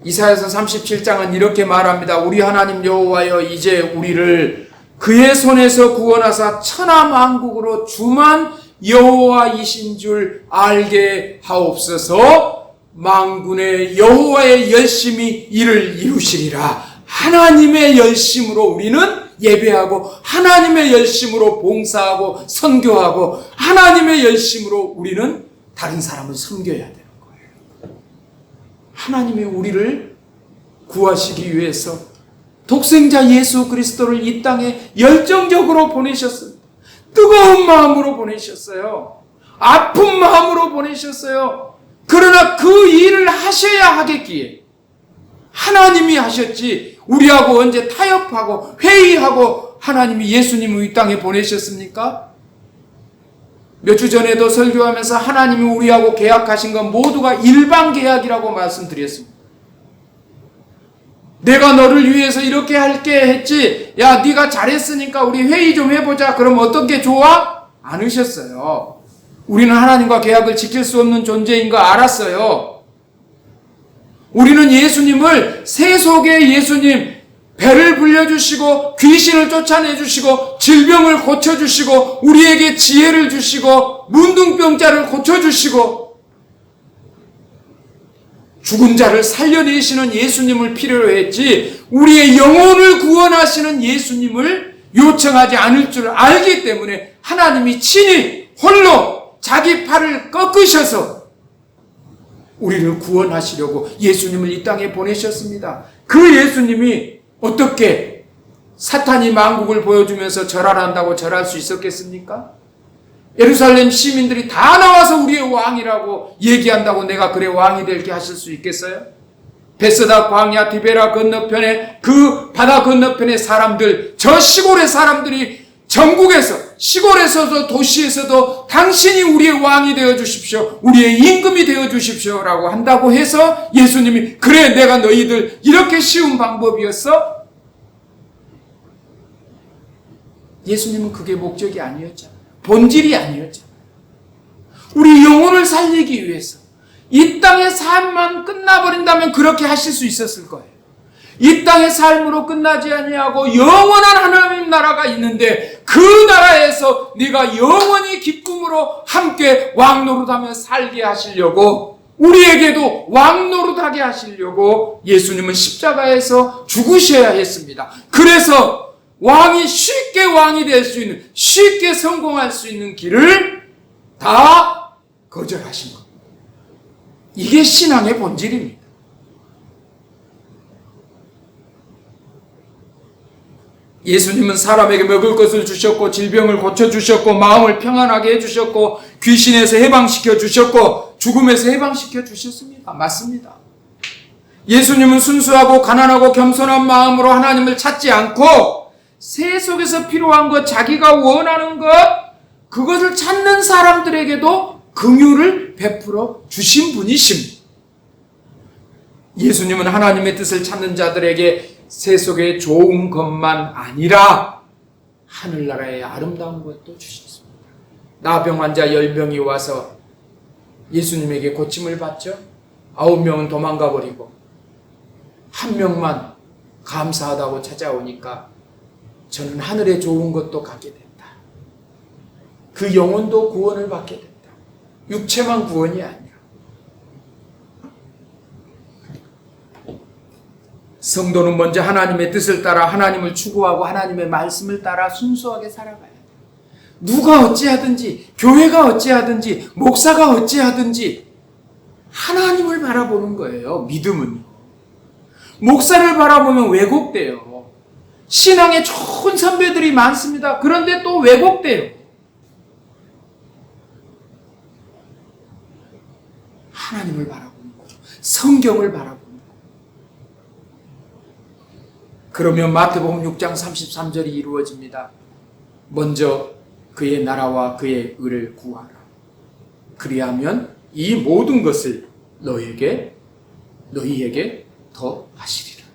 이사야서 37장은 이렇게 말합니다. 우리 하나님 여호와여, 이제 우리를 그의 손에서 구원하사 천하 만국으로 주만 여호와이신 줄 알게 하옵소서. 만군의 여호와의 열심히 이를 이루시리라. 하나님의 열심으로 우리는 예배하고, 하나님의 열심으로 봉사하고 선교하고, 하나님의 열심으로 우리는 다른 사람을 섬겨야 되는 거예요. 하나님이 우리를 구하시기 위해서 독생자 예수 그리스도를 이 땅에 열정적으로 보내셨습니다. 뜨거운 마음으로 보내셨어요. 아픈 마음으로 보내셨어요. 그러나 그 일을 하셔야 하겠기에 하나님이 하셨지, 우리하고 언제 타협하고 회의하고 하나님이 예수님을 이 땅에 보내셨습니까? 몇 주 전에도 설교하면서 하나님이 우리하고 계약하신 건 모두가 일반 계약이라고 말씀드렸습니다. 내가 너를 위해서 이렇게 할게 했지, 야 네가 잘했으니까 우리 회의 좀 해보자. 그럼 어떤 게 좋아? 않으셨어요. 우리는 하나님과 계약을 지킬 수 없는 존재인 거 알았어요. 우리는 예수님을, 세속의 예수님, 배를 불려주시고 귀신을 쫓아내주시고 질병을 고쳐주시고 우리에게 지혜를 주시고 문둥병자를 고쳐주시고 죽은 자를 살려내시는 예수님을 필요로 했지, 우리의 영혼을 구원하시는 예수님을 요청하지 않을 줄 알기 때문에 하나님이 친히 홀로 자기 팔을 꺾으셔서 우리를 구원하시려고 예수님을 이 땅에 보내셨습니다. 그 예수님이 어떻게 사탄이 만국을 보여주면서 절하란다고 절할 수 있었겠습니까? 예루살렘 시민들이 다 나와서 우리의 왕이라고 얘기한다고 내가 그래 왕이 될게 하실 수 있겠어요? 베스다 광야 디베라 건너편에, 그 바다 건너편의 사람들, 저 시골의 사람들이 전국에서, 시골에서도 도시에서도 당신이 우리의 왕이 되어 주십시오, 우리의 임금이 되어 주십시오 라고 한다고 해서 예수님이 그래 내가 너희들 이렇게 쉬운 방법이었어? 예수님은 그게 목적이 아니었잖아요. 본질이 아니었잖아요. 우리 영혼을 살리기 위해서 이 땅의 삶만 끝나버린다면 그렇게 하실 수 있었을 거예요. 이 땅의 삶으로 끝나지 아니하고 영원한 하나님 나라가 있는데 그 나라에서 네가 영원히 기쁨으로 함께 왕노릇하며 살게 하시려고, 우리에게도 왕노릇하게 하시려고 예수님은 십자가에서 죽으셔야 했습니다. 그래서 왕이 쉽게 왕이 될 수 있는, 쉽게 성공할 수 있는 길을 다 거절하신 겁니다. 이게 신앙의 본질입니다. 예수님은 사람에게 먹을 것을 주셨고 질병을 고쳐주셨고 마음을 평안하게 해주셨고 귀신에서 해방시켜 주셨고 죽음에서 해방시켜 주셨습니다. 맞습니다. 예수님은 순수하고 가난하고 겸손한 마음으로 하나님을 찾지 않고 세속에서 필요한 것, 자기가 원하는 것, 그것을 찾는 사람들에게도 긍휼을 베풀어 주신 분이십니다. 예수님은 하나님의 뜻을 찾는 자들에게 세속의 좋은 것만 아니라 하늘나라의 아름다운 것도 주셨습니다. 나병 환자 10명이 와서 예수님에게 고침을 받죠. 9명은 도망가 버리고 1명만 감사하다고 찾아오니까 저는 하늘의 좋은 것도 갖게 됐다. 그 영혼도 구원을 받게 됐다. 육체만 구원이 아니라. 성도는 먼저 하나님의 뜻을 따라 하나님을 추구하고 하나님의 말씀을 따라 순수하게 살아가야 돼요. 누가 어찌하든지, 교회가 어찌하든지, 목사가 어찌하든지 하나님을 바라보는 거예요. 믿음은요. 목사를 바라보면 왜곡돼요. 신앙에 좋은 선배들이 많습니다. 그런데 또 왜곡돼요. 하나님을 바라보는 거예요. 성경을 바라보는 거예요. 그러면 마태복음 6장 33절이 이루어집니다. 먼저 그의 나라와 그의 의를 구하라. 그리하면 이 모든 것을 너희에게 더 하시리라.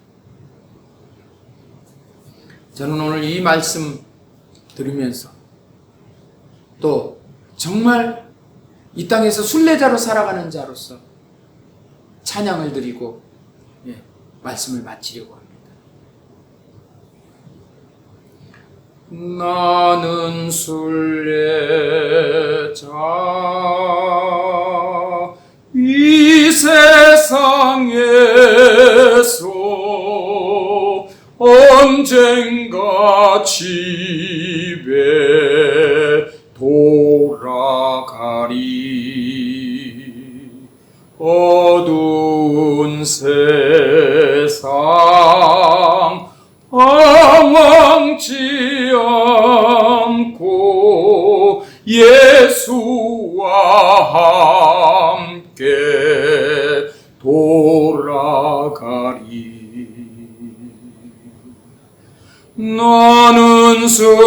저는 오늘 이 말씀 들으면서 또 정말 이 땅에서 순례자로 살아가는 자로서 찬양을 드리고 말씀을 마치려고 합니다. 나는 순례자 이 세상에서 언젠가 집에 돌아가리. 어두운 세상 망치 않고 예수와 함께 돌아가리. 나는 순례자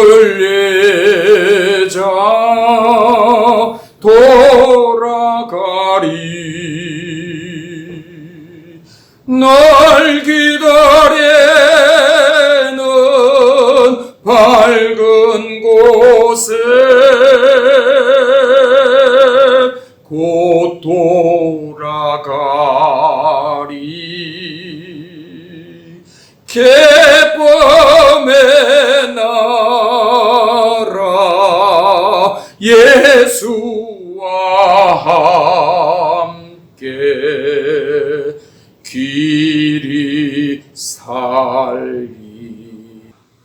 돌아가리. 날 기다리는 밝은 곳에 곧 돌아가리. 기쁨의 나라 예수와 함께 길이 살리.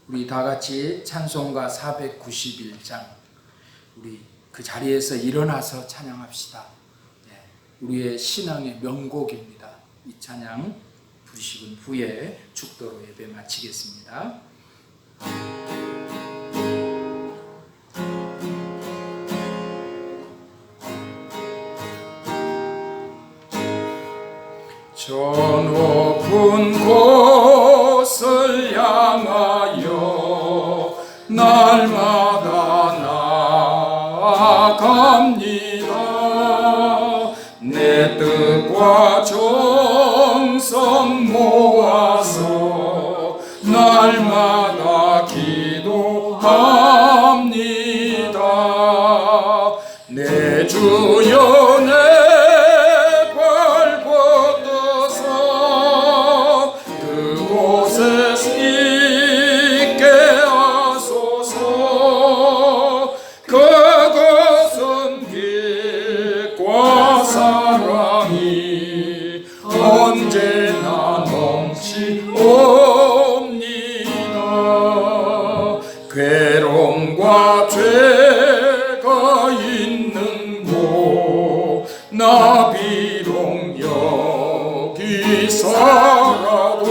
우리 다 같이 찬송가 491장 우리 그 자리에서 일어나서 찬양합시다. 우리의 신앙의 명곡입니다. 이 찬양 부르시군 후에 축도로 예배 마치겠습니다. 저 높은 곳을 향하여 날마다 나아갑니다. 내 뜻과 정성 모아서 날마다 기도합니다. 내 주여 내 언제나 넘치옵니다. 괴로움과 죄가 있는 곳 나 비록 여기 살아도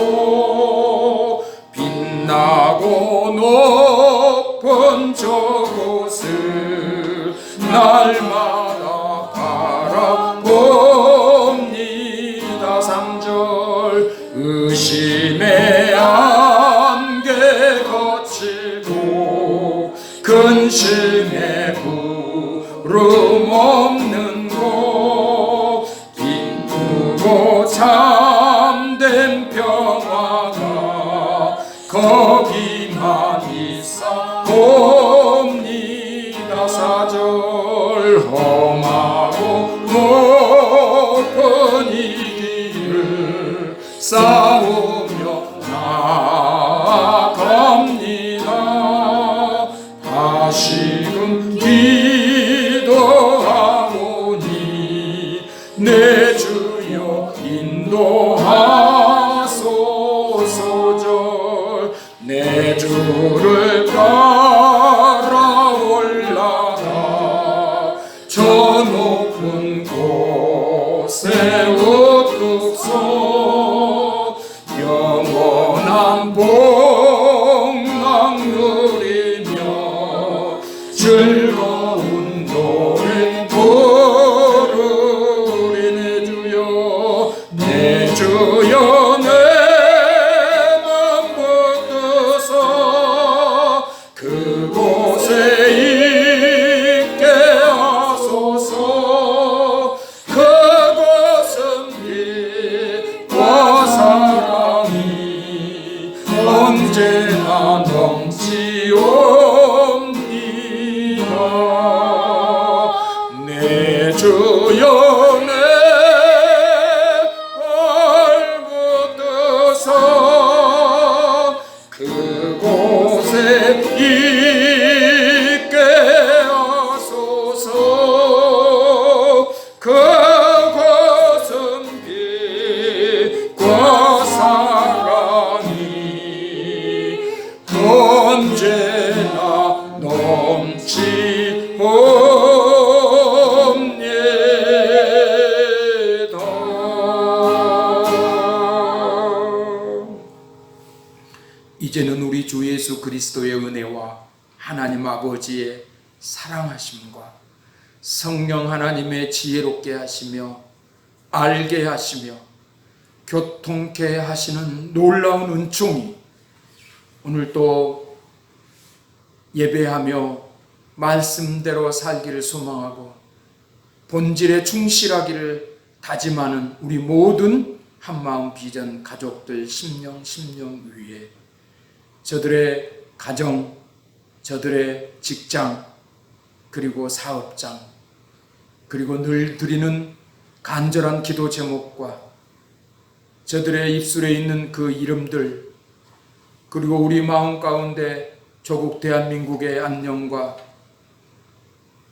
빛나고 높은 저곳을 날마다 바라봅니다. 3절 의심의 안개 거치고 근심의 구름 없는 곳 기쁘고 참된 평화가 거기만 있어 옵니다. 4절 험하고 높은 이 길을 싸우며 나아갑니다. 다시금 기도하오니 내 주여 인도하소서. 주여 내 발붙어서 그곳에 있게 하소서. 그곳은 빛과 사랑이 언제나 넘치옵니다. 이제는 우리 주 예수 그리스도의 은혜와 하나님 아버지의 사랑하심과 성령 하나님의 지혜롭게 하시며 알게 하시며 교통케 하시는 놀라운 은총이 오늘 또 예배하며 말씀대로 살기를 소망하고 본질에 충실하기를 다짐하는 우리 모든 한마음 비전 가족들 심령 위에 저들의 가정, 저들의 직장, 그리고 사업장, 그리고 늘 드리는 간절한 기도 제목과 저들의 입술에 있는 그 이름들, 그리고 우리 마음 가운데 조국 대한민국의 안녕과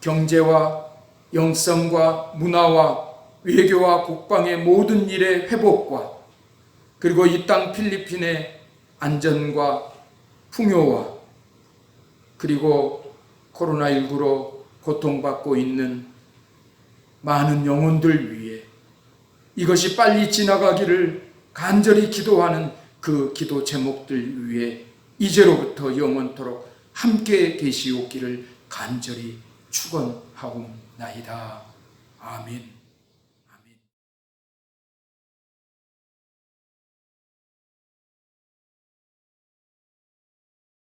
경제와 영성과 문화와 외교와 국방의 모든 일의 회복과 그리고 이 땅 필리핀의 안전과 풍요와 그리고 코로나19로 고통받고 있는 많은 영혼들 위해 이것이 빨리 지나가기를 간절히 기도하는 그 기도 제목들 위해 이제로부터 영원토록 함께 계시옵기를 간절히 축원하옵나이다. 아멘.